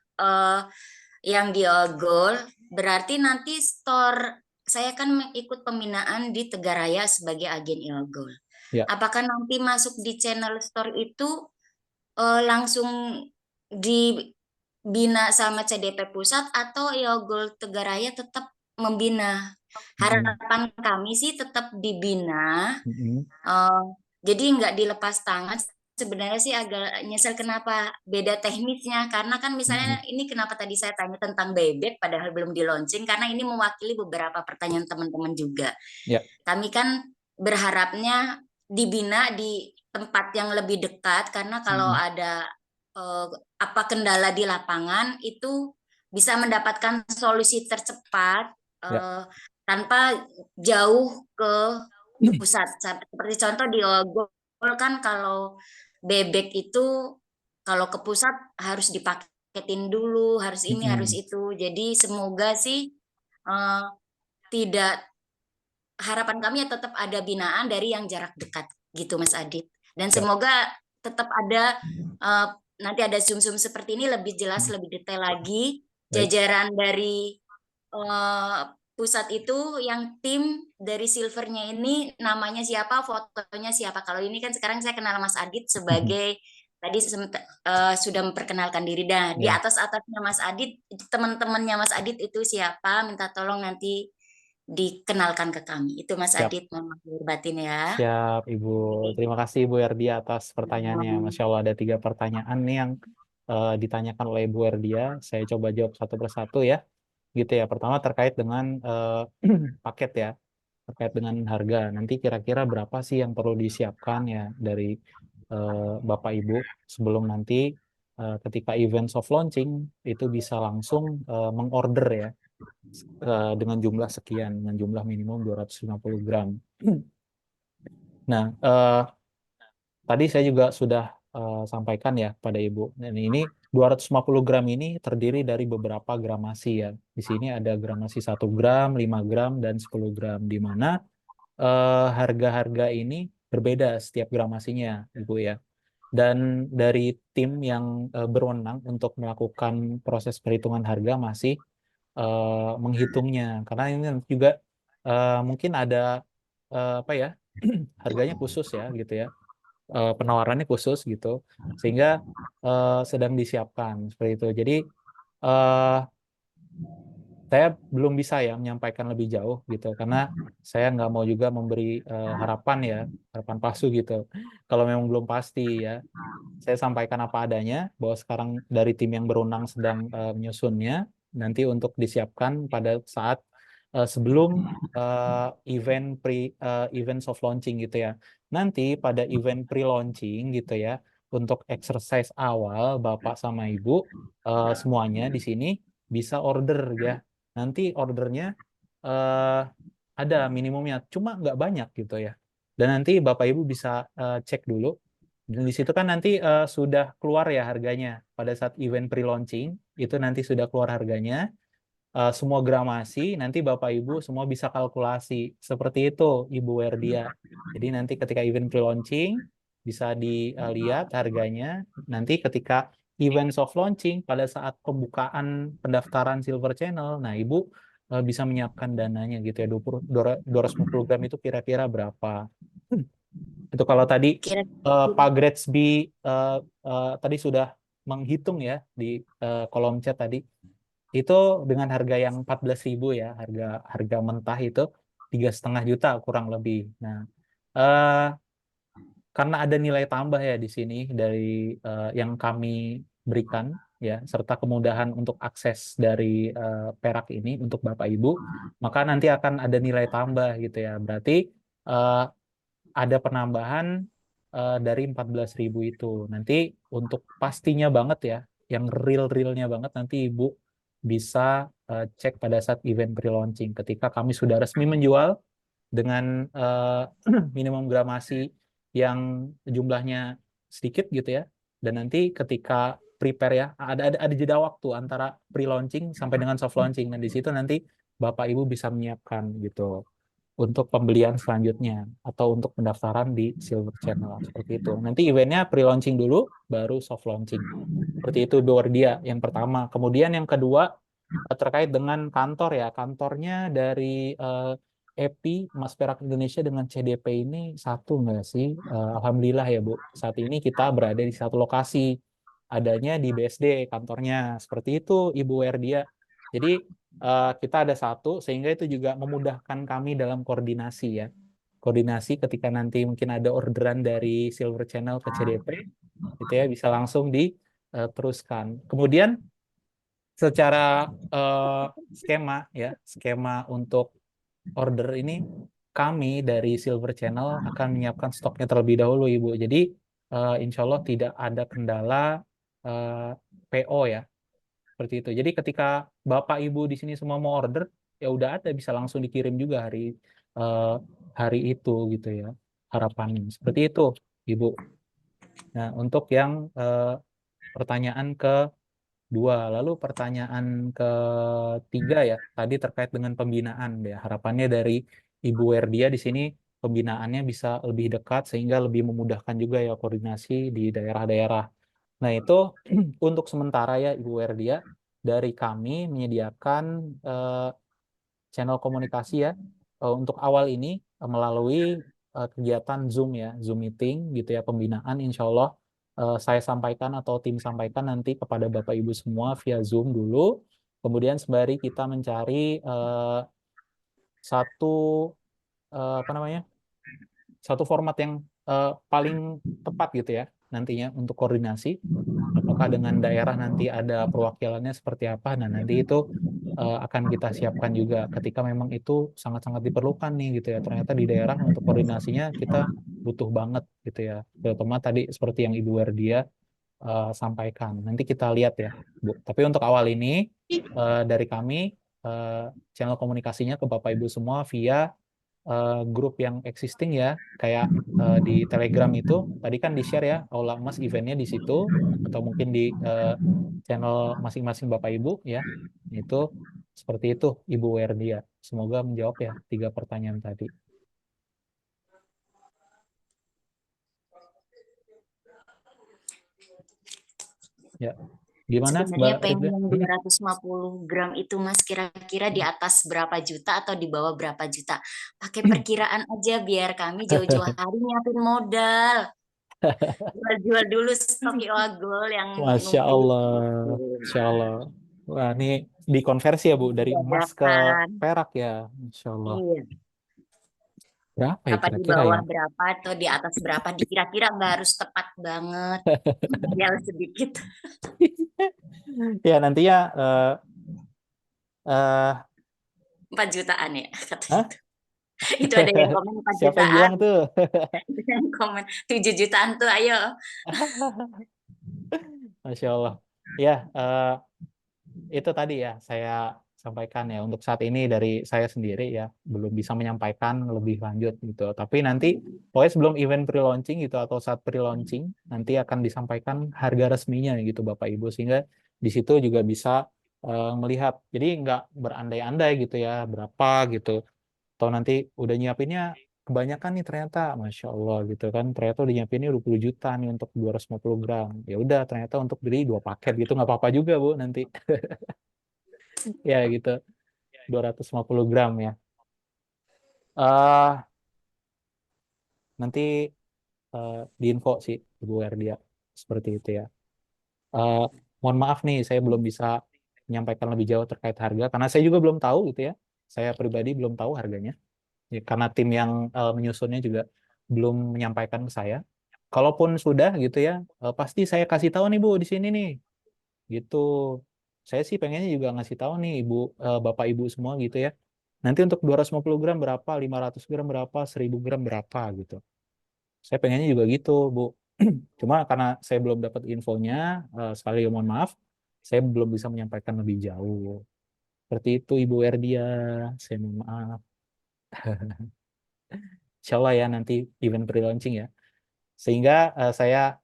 yang di Gold, berarti nanti store, saya kan ikut pembinaan di Tegaraya sebagai agen Gold. Ya. Apakah nanti masuk di channel store itu langsung dibina sama CDP Pusat atau Gold Tegaraya tetap membina? Harapan kami sih tetap dibina, jadi nggak dilepas tangan. Sebenarnya sih agak nyesel kenapa beda teknisnya, karena kan misalnya ini kenapa tadi saya tanya tentang bebek padahal belum di launching, karena ini mewakili beberapa pertanyaan teman-teman juga. Ya. Kami kan berharapnya dibina di tempat yang lebih dekat, karena kalau ada apa kendala di lapangan itu bisa mendapatkan solusi tercepat tanpa jauh ke pusat. Seperti contoh di Gold kan kalau bebek itu kalau ke pusat harus dipaketin dulu, harus ini, harus itu. Jadi semoga sih tidak, harapan kami ya tetap ada binaan dari yang jarak dekat gitu Mas Adit. Dan semoga tetap ada nanti ada Zoom-Zoom seperti ini lebih jelas, lebih detail lagi. Jajaran dari pusat itu yang tim dari silvernya ini namanya siapa, fotonya siapa. Kalau ini kan sekarang saya kenal Mas Adit sebagai tadi sudah memperkenalkan diri. Nah, di atasnya Mas Adit, teman-temannya Mas Adit itu siapa? Minta tolong nanti dikenalkan ke kami. Itu Mas Adit, mohon maaf lahir batin ya. Siap Ibu. Terima kasih Ibu Erdia atas pertanyaannya. Masya Allah ada 3 pertanyaan nih yang ditanyakan oleh Ibu Erdia. Saya coba jawab satu persatu ya. Gitu ya. Pertama terkait dengan paket ya. Terkait dengan harga. Nanti kira-kira berapa sih yang perlu disiapkan ya dari Bapak Ibu sebelum nanti ketika event soft launching itu bisa langsung mengorder ya dengan jumlah sekian, dengan jumlah minimum 250 gram. Nah, tadi saya juga sudah sampaikan ya pada Ibu. Dan ini 250 gram ini terdiri dari beberapa gramasi ya. Di sini ada gramasi 1 gram, 5 gram, dan 10 gram. Di mana harga-harga ini berbeda setiap gramasinya, Ibu ya. Dan dari tim yang berwenang untuk melakukan proses perhitungan harga masih menghitungnya. Karena ini juga mungkin ada apa ya, harganya khusus ya gitu ya. Penawarannya khusus gitu, sehingga sedang disiapkan seperti itu. Jadi saya belum bisa ya menyampaikan lebih jauh gitu, karena saya nggak mau juga memberi harapan palsu gitu. Kalau memang belum pasti ya, saya sampaikan apa adanya bahwa sekarang dari tim yang berwenang sedang menyusunnya, nanti untuk disiapkan pada saat sebelum event soft launching gitu ya. Nanti pada event pre-launching gitu ya, untuk exercise awal Bapak sama Ibu semuanya di sini bisa order ya. Nanti ordernya ada minimumnya, cuma nggak banyak gitu ya. Dan nanti Bapak Ibu bisa cek dulu. Dan di situ kan nanti sudah keluar ya harganya. Pada saat event pre-launching, itu nanti sudah keluar harganya. Semua gramasi, nanti Bapak Ibu semua bisa kalkulasi. Seperti itu, Ibu Werdia. Jadi nanti ketika event pre-launching, bisa dilihat harganya. Nanti ketika event soft launching, pada saat pembukaan pendaftaran Silver Channel, nah Ibu bisa menyiapkan dananya gitu ya. 250 gram itu kira-kira berapa. Itu kalau tadi Pak Gretzby tadi sudah menghitung ya di kolom chat tadi, itu dengan harga yang 14.000 ya, harga mentah itu 3,5 juta kurang lebih. Nah, eh, karena ada nilai tambah ya di sini dari yang kami berikan ya, serta kemudahan untuk akses dari Perak ini untuk Bapak Ibu, maka nanti akan ada nilai tambah gitu ya. Berarti eh, ada penambahan dari 14.000 itu. Nanti untuk pastinya banget ya, yang real-realnya banget nanti Ibu bisa cek pada saat event pre-launching ketika kami sudah resmi menjual dengan minimum gramasi yang jumlahnya sedikit gitu ya. Dan nanti ketika prepare ya, ada jeda waktu antara pre-launching sampai dengan soft launching. Dan di situ nanti Bapak Ibu bisa menyiapkan gitu untuk pembelian selanjutnya atau untuk pendaftaran di Silver Channel seperti itu. Nanti eventnya pre-launching dulu, baru soft launching. Seperti itu Bewardia yang pertama. Kemudian yang kedua terkait dengan kantor ya, kantornya dari EPI Mas Perak Indonesia dengan CDP ini satu nggak sih? Alhamdulillah ya Bu. Saat ini kita berada di satu lokasi, adanya di BSD kantornya. Seperti itu Ibu Werdia. Jadi kita ada satu, sehingga itu juga memudahkan kami dalam koordinasi ya. Koordinasi ketika nanti mungkin ada orderan dari Silver Channel ke CDP, gitu ya, bisa langsung diteruskan. Kemudian secara skema untuk order ini kami dari Silver Channel akan menyiapkan stoknya terlebih dahulu Ibu. Jadi insya Allah tidak ada kendala PO ya, seperti itu. Jadi ketika Bapak Ibu di sini semua mau order, ya udah ada, bisa langsung dikirim juga eh, hari itu gitu ya, harapannya. Seperti itu Ibu. Nah, untuk yang pertanyaan kedua, lalu pertanyaan ketiga ya, tadi terkait dengan pembinaan ya. Harapannya dari Ibu Werdia di sini pembinaannya bisa lebih dekat sehingga lebih memudahkan juga ya koordinasi di daerah-daerah. Nah, itu untuk sementara ya Ibu Werdia, dari kami menyediakan eh, channel komunikasi ya untuk awal ini melalui kegiatan Zoom ya, Zoom meeting gitu ya, pembinaan insya Allah saya sampaikan atau tim sampaikan nanti kepada Bapak Ibu semua via Zoom dulu. Kemudian sembari kita mencari satu apa namanya, satu format yang paling tepat gitu ya nantinya untuk koordinasi. Apakah dengan daerah nanti ada perwakilannya seperti apa? Nah, nanti itu akan kita siapkan juga ketika memang itu sangat-sangat diperlukan nih gitu ya. Ternyata di daerah untuk koordinasinya kita butuh banget gitu ya. Terutama tadi seperti yang Ibu Werdia sampaikan. Nanti kita lihat ya, Bu. Tapi untuk awal ini dari kami eh, channel komunikasinya ke Bapak Ibu semua via grup yang existing ya, kayak di Telegram itu tadi kan di-share ya Aula Emas eventnya di situ, atau mungkin di channel masing-masing Bapak Ibu ya. Itu seperti itu Ibu Werdia. Semoga menjawab ya 3 pertanyaan tadi. Ya. Gimana Sebenarnya Mbak pengen Ridля? yang 250 gram itu Mas, kira-kira di atas berapa juta atau di bawah berapa juta? Pakai perkiraan aja biar kami jauh-jauh hari nyiapin modal. Jual-jual dulu stok Iowa Gold yang Masya numpuk Allah, gitu. Masya Allah. Wah, ini dikonversi ya Bu, dari emas ke Dadakan. perak ya, Masya Allah. Iya. Berapa ya Apa di kira-kira ya? bawah berapa atau di atas berapa? Dikira-kira nggak harus tepat banget. Ideal sedikit. Ya nantinya eh 4 jutaan ya kata hah? itu. Itu ada yang komen 4 Siapa yang jutaan. bilang tuh? Itu yang komen 7 jutaan tuh ayo. Masya Allah. Ya, itu tadi ya saya sampaikan ya. Untuk saat ini dari saya sendiri ya belum bisa menyampaikan lebih lanjut gitu. Tapi nanti pokoknya sebelum event pre-launching gitu atau saat pre-launching nanti akan disampaikan harga resminya gitu Bapak Ibu, sehingga di situ juga bisa melihat. Jadi nggak berandai-andai gitu ya berapa gitu. Atau nanti udah nyiapinnya kebanyakan nih ternyata, Masya Allah gitu kan, ternyata udah nyiapinnya 20 juta nih untuk 250 gram. Ya udah ternyata untuk beli 2 paket gitu nggak apa-apa juga Bu nanti. Ya gitu, 250 gram ya. eh Nanti diinfo sih Ibu Werdia seperti itu ya. Eh, mohon maaf nih, saya belum bisa menyampaikan lebih jauh terkait harga karena saya juga belum tahu gitu ya. Saya pribadi belum tahu harganya. Ya, karena tim yang menyusunnya juga belum menyampaikan ke saya. Kalaupun sudah gitu ya, pasti saya kasih tahu nih Bu di sini nih. Gitu. Saya sih pengennya juga ngasih tahu nih Ibu, Bapak Ibu semua gitu ya. Nanti untuk 250 gram berapa, 500 gram berapa, 1000 gram berapa gitu. Saya pengennya juga gitu, Bu. Cuma karena saya belum dapat infonya, sekali lagi mohon maaf, saya belum bisa menyampaikan lebih jauh. Seperti itu Ibu Erdia, saya mohon maaf. Insya Allah ya nanti event pre-launching ya. Sehingga saya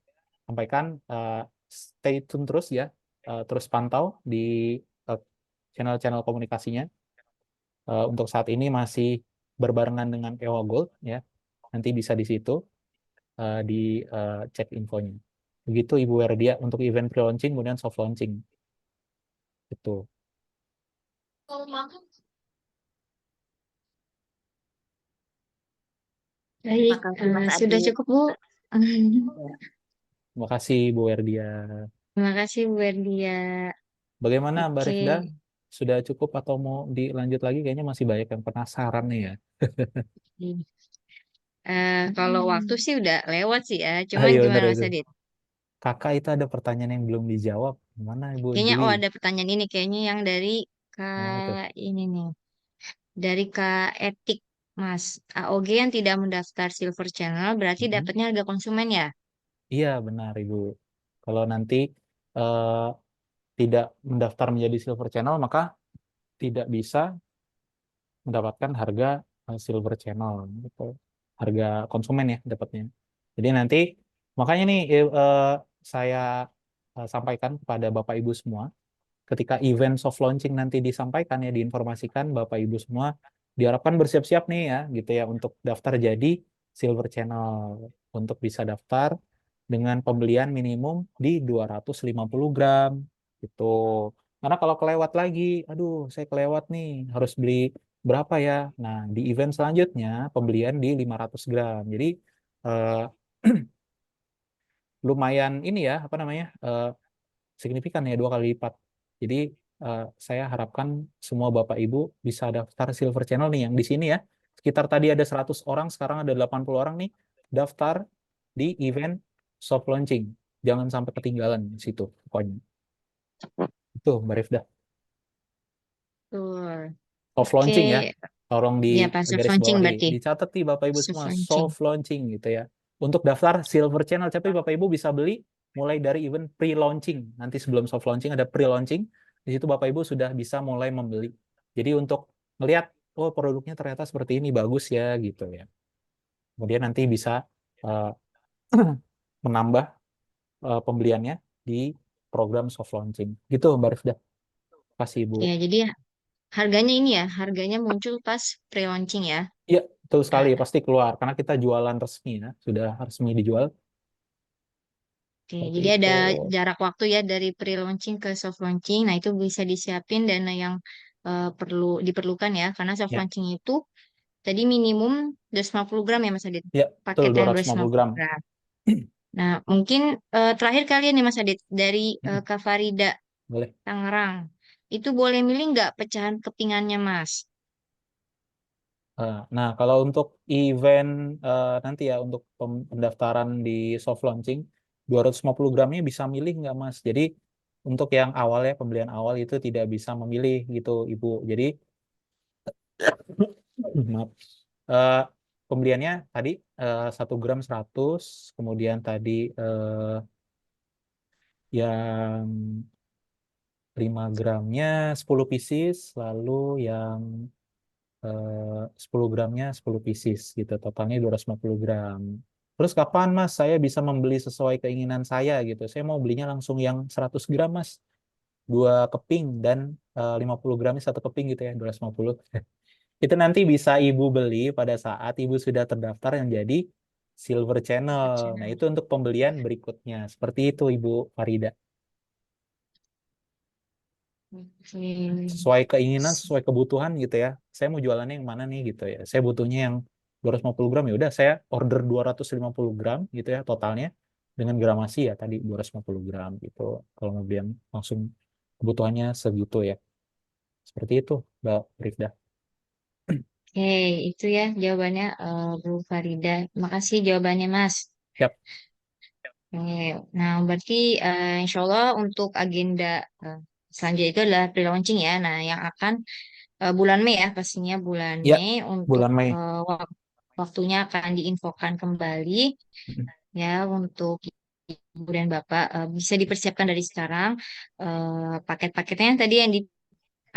sampaikan, stay tune terus ya, terus pantau di eh, channel-channel komunikasinya. Untuk saat ini masih berbarengan dengan Ewa Gold ya. Nanti bisa di situ di cek infonya. Begitu Ibu Werdia untuk event pre-launching kemudian soft launching. Itu. Baik, Makasih Mas sudah Adit. cukup Bu. Ya. Terima kasih Bu Werdia. Terima kasih Bu Erdia. Bagaimana Mbak Oke. Rifda? Sudah cukup atau mau dilanjut lagi? Kayaknya masih banyak yang penasaran nih ya. Kalau waktu sih udah lewat sih ya. Cuman Ayo bener gimana Mas itu. Adit? Kakak itu ada pertanyaan yang belum dijawab. Mana Ibu Kayaknya Dwi? ada pertanyaan ini kayaknya yang dari Yang mana tuh? Kak ini nih. Dari Kak Etik Mas. AOG yang tidak mendaftar Silver Channel berarti Mhm. dapatnya harga konsumen ya? Iya benar Ibu. Kalau nanti eh, tidak mendaftar menjadi Silver Channel, maka tidak bisa mendapatkan harga Silver Channel gitu. Harga konsumen ya dapatnya. Jadi nanti makanya nih saya sampaikan kepada Bapak Ibu semua ketika event soft launching nanti disampaikan ya diinformasikan Bapak Ibu semua diharapkan bersiap-siap nih ya gitu ya untuk daftar jadi Silver Channel untuk bisa daftar dengan pembelian minimum di 250 gram gitu. Karena kalau kelewat lagi, aduh saya kelewat nih harus beli berapa ya? Nah, di event selanjutnya pembelian di 500 gram. Jadi eh, lumayan ini ya apa namanya? Signifikan ya 2 kali lipat. Jadi saya harapkan semua Bapak Ibu bisa daftar Silver Channel nih yang di sini ya. Sekitar tadi ada 100 orang, sekarang ada 80 orang nih daftar di event soft launching. Jangan sampai ketinggalan di situ pokoknya. Itu Mbak Rifda. Betul. Soft Oke, launching ya. Tolong di ya Pak soft garis launching bawahi. berarti. Dicatat nih Bapak Ibu Soft semua launching. soft launching gitu ya. Untuk daftar Silver Channel, tapi Bapak Ibu bisa beli mulai dari event pre-launching. Nanti sebelum soft launching ada pre-launching. Di situ Bapak Ibu sudah bisa mulai membeli. Jadi untuk melihat, oh produknya ternyata seperti ini bagus ya gitu ya. Kemudian nanti bisa uh, menambah pembeliannya di program soft launching. Gitu Mbak Rifda. Terima kasih Ibu. Ya, jadi harganya ini ya, harganya muncul pas pre-launching ya. Iya, betul sekali. Kak. Pasti keluar. Karena kita jualan resmi ya. Sudah resmi dijual. Oke, Seperti jadi itu. ada jarak waktu ya dari pre-launching ke soft launching. Nah, itu bisa disiapin dana yang perlu diperlukan ya, karena soft Ya, launching itu tadi minimum 250 gram ya Mas Adit. ya betul Paket yang 250 250 gram. gram. Nah, mungkin terakhir kalian nih Mas Adit dari Kak Farida Boleh. Tangerang. Itu boleh milih nggak pecahan kepingannya Mas? Nah, kalau untuk event nanti ya untuk pendaftaran di soft launching 250 gramnya bisa milih nggak Mas? Jadi untuk yang awal ya pembelian awal itu tidak bisa memilih gitu Ibu. Jadi maaf. Eh, pembeliannya tadi 1 gram 100, kemudian tadi yang 5 gramnya 10 pieces, lalu yang 10 gramnya 10 pieces gitu, totalnya 250 gram. Terus kapan Mas saya bisa membeli sesuai keinginan saya gitu? Saya mau belinya langsung yang 100 gram Mas, 2 keping dan 50 gramnya 1 keping gitu ya, 250. Itu nanti bisa Ibu beli pada saat Ibu sudah terdaftar yang jadi Silver Channel. Nah, itu untuk pembelian berikutnya. Seperti itu Ibu Farida. Oke. Sesuai keinginan, sesuai kebutuhan gitu ya. Saya mau jualannya yang mana nih gitu ya. Saya butuhnya yang 250 gram ya udah saya order 250 gram gitu ya totalnya. dengan gramasi ya tadi 250 gram gitu. Kalau mau beli yang langsung kebutuhannya segitu ya. Seperti itu, Mbak Rifda. Oke, itu ya jawabannya Bu Farida. Makasih jawabannya Mas. Siap. Oke, nah berarti insya Allah untuk agenda eh, selanjutnya itu adalah pre-launching ya. Nah yang akan bulan Mei ya pastinya bulan Ya, Mei untuk bulan Mei. waktunya akan diinfokan kembali Mm, ya untuk Ibu dan Bapak bisa dipersiapkan dari sekarang paket-paketnya tadi yang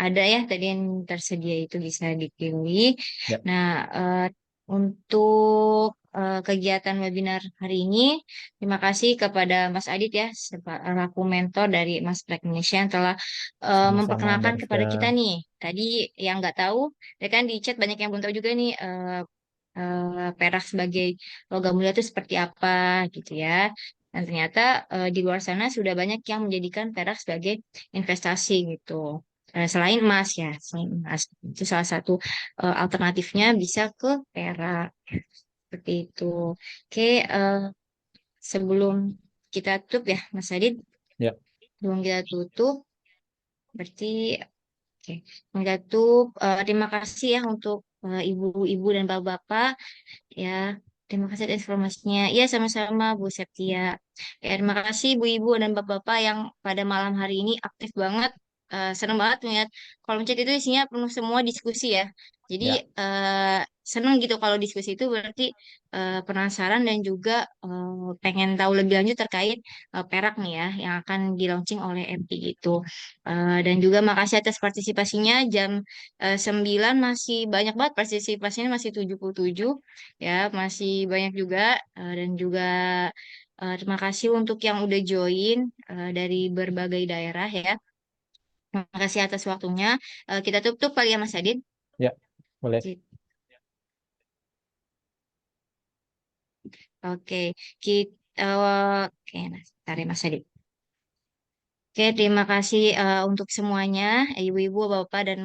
ada ya tadi yang tersedia itu bisa dipilih. Ya, Nah, untuk kegiatan webinar hari ini, terima kasih kepada Mas Adit ya, selaku mentor dari Mas Prek Indonesia yang telah sama-sama Mbak memperkenalkan Rifda. kepada kita nih. Tadi yang nggak tahu, ya kan di chat banyak yang belum tahu juga nih perak sebagai logam mulia itu seperti apa gitu ya. Dan ternyata di luar sana sudah banyak yang menjadikan perak sebagai investasi gitu. Selain emas ya, selain emas itu salah satu alternatifnya bisa ke perak seperti itu. Oke, sebelum kita tutup ya, Mas Adit, Ya, sebelum kita tutup, berarti oke, sebelum kita tutup, terima kasih ya untuk ibu-ibu dan bapak-bapak ya. Terima kasih atas informasinya. Iya, sama-sama Bu Septia. Ya, terima kasih ibu-ibu dan bapak-bapak yang pada malam hari ini aktif banget. Senang banget melihat kolom chat itu isinya penuh semua diskusi ya. Jadi ya, senang gitu kalau diskusi itu berarti penasaran dan juga pengen tahu lebih lanjut terkait perak nih ya yang akan di launching oleh MP gitu. Dan juga makasih atas partisipasinya jam 9 masih banyak banget partisipasinya masih 77 ya masih banyak juga dan juga terima kasih untuk yang udah join dari berbagai daerah ya. Terima kasih atas waktunya. Kita tutup kali ya Mas Adit. ya, boleh. Oke, kita oke, nah, bentar ya Mas Adit. Oke, terima kasih untuk semuanya, ibu-ibu, bapak, dan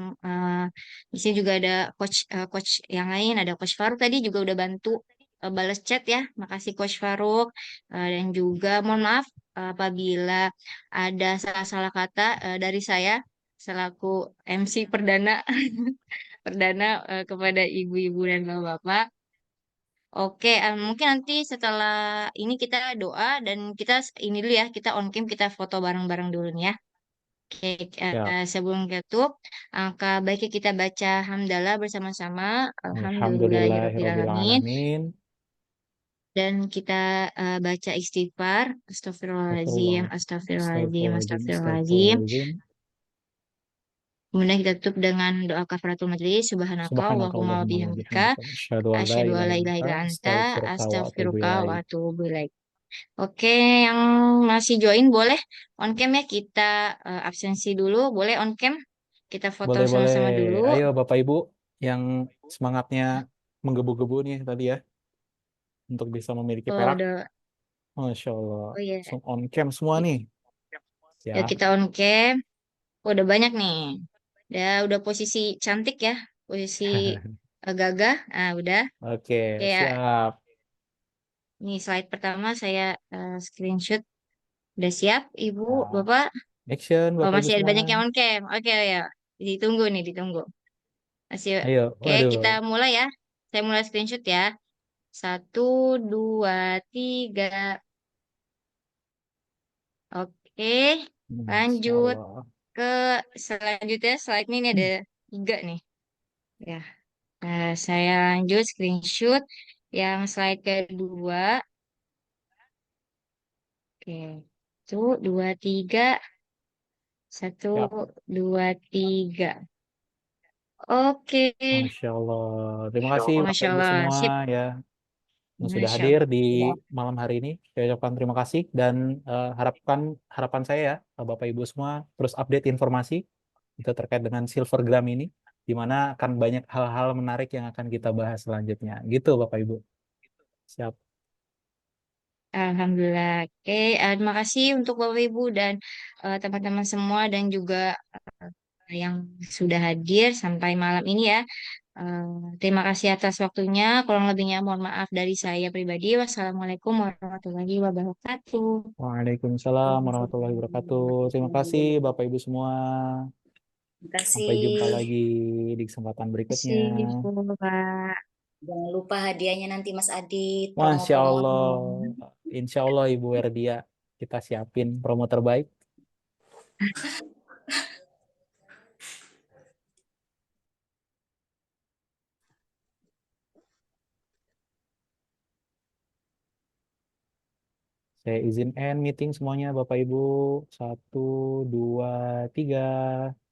di sini juga ada coach yang lain, ada coach Faruk tadi juga udah bantu balas chat ya. Makasih coach Faruk dan juga mohon maaf apabila ada salah-salah kata dari saya selaku MC perdana perdana kepada ibu-ibu dan bapak-bapak. Oke, mungkin nanti setelah ini kita doa dan kita ini dulu ya, kita on cam kita foto bareng-bareng dulu nih ya. Oke, Ya, sebelum tutup, angka baiknya kita baca hamdalah bersama-sama. Alhamdulillahirobbilalamin. Alhamdulillahirrahmanirrahim. Dan kita baca istighfar. Astagfirullahaladzim, Astagfirullah. astagfirullahaladzim, Astagfirullahaladzim. astagfirullahaladzim. Astagfirullahaladzim. Kemudian kita tutup dengan doa kafaratul majlis. Subhanaka Allahumma wa Subhanakallahumma wa bihamdika. bihamdika. Asyhadu an la Asyhadu ilaha alla illa ilaha anta. illa anta. Astaghfiruka wa atubu Astaghfiruka wa ilaik. atubu ilaik. Oke, yang masih join boleh on cam ya kita absensi dulu. Boleh on cam. Kita foto Boleh, boleh. sama-sama dulu. Ayo Bapak Ibu yang semangatnya menggebu-gebu nih tadi ya untuk bisa memiliki Oh, perak. udah. Masya Allah. Oh iya. Langsung on cam semua nih. Ya Ya. kita on cam. Oh, udah banyak nih. Udah posisi cantik ya. Posisi gagah. Ah, udah. Oke, Kayak siap. nih slide pertama saya screenshot. Udah siap, Ibu, Nah, Bapak? action Oh, Bapak Ibu masih ada semua. banyak yang on cam. Oke, ya. Ditunggu nih, ditunggu. Masih. Ayo, Oke, kita waduh. mulai ya. Saya mulai screenshot ya. Satu, dua, tiga. Oke, Masya lanjut Allah. ke selanjutnya. Slide ini ada tiga nih. Ya, saya lanjut screenshot yang slide kedua. Oke, satu, dua, tiga. Satu, Siap. dua, tiga. Oke, Masya Allah. Terima kasih Bapak Masya Ibu Allah. semua Sip, ya yang sudah Masya hadir di Allah. malam hari ini. Saya ucapkan terima kasih dan harapan saya ya Bapak Ibu semua terus update informasi itu terkait dengan Silvergram ini di mana akan banyak hal-hal menarik yang akan kita bahas selanjutnya. Gitu Bapak Ibu. Siap. Alhamdulillah. Oke, terima kasih untuk Bapak Ibu dan teman-teman semua dan juga yang sudah hadir sampai malam ini ya. Terima kasih atas waktunya. Kurang lebihnya mohon maaf dari saya pribadi. Wassalamualaikum warahmatullahi wabarakatuh. Waalaikumsalam warahmatullahi wabarakatuh. Terima kasih Bapak Ibu semua. Terima Sampai jumpa kasih. lagi di kesempatan Terima berikutnya. kasih, Pak. Jangan lupa hadiahnya nanti Mas Adit, Masya Allah. promo-promonya. Insya Allah Ibu Werdia, kita siapin promo terbaik. Saya izin end meeting semuanya Bapak Ibu. 1, 2, 3.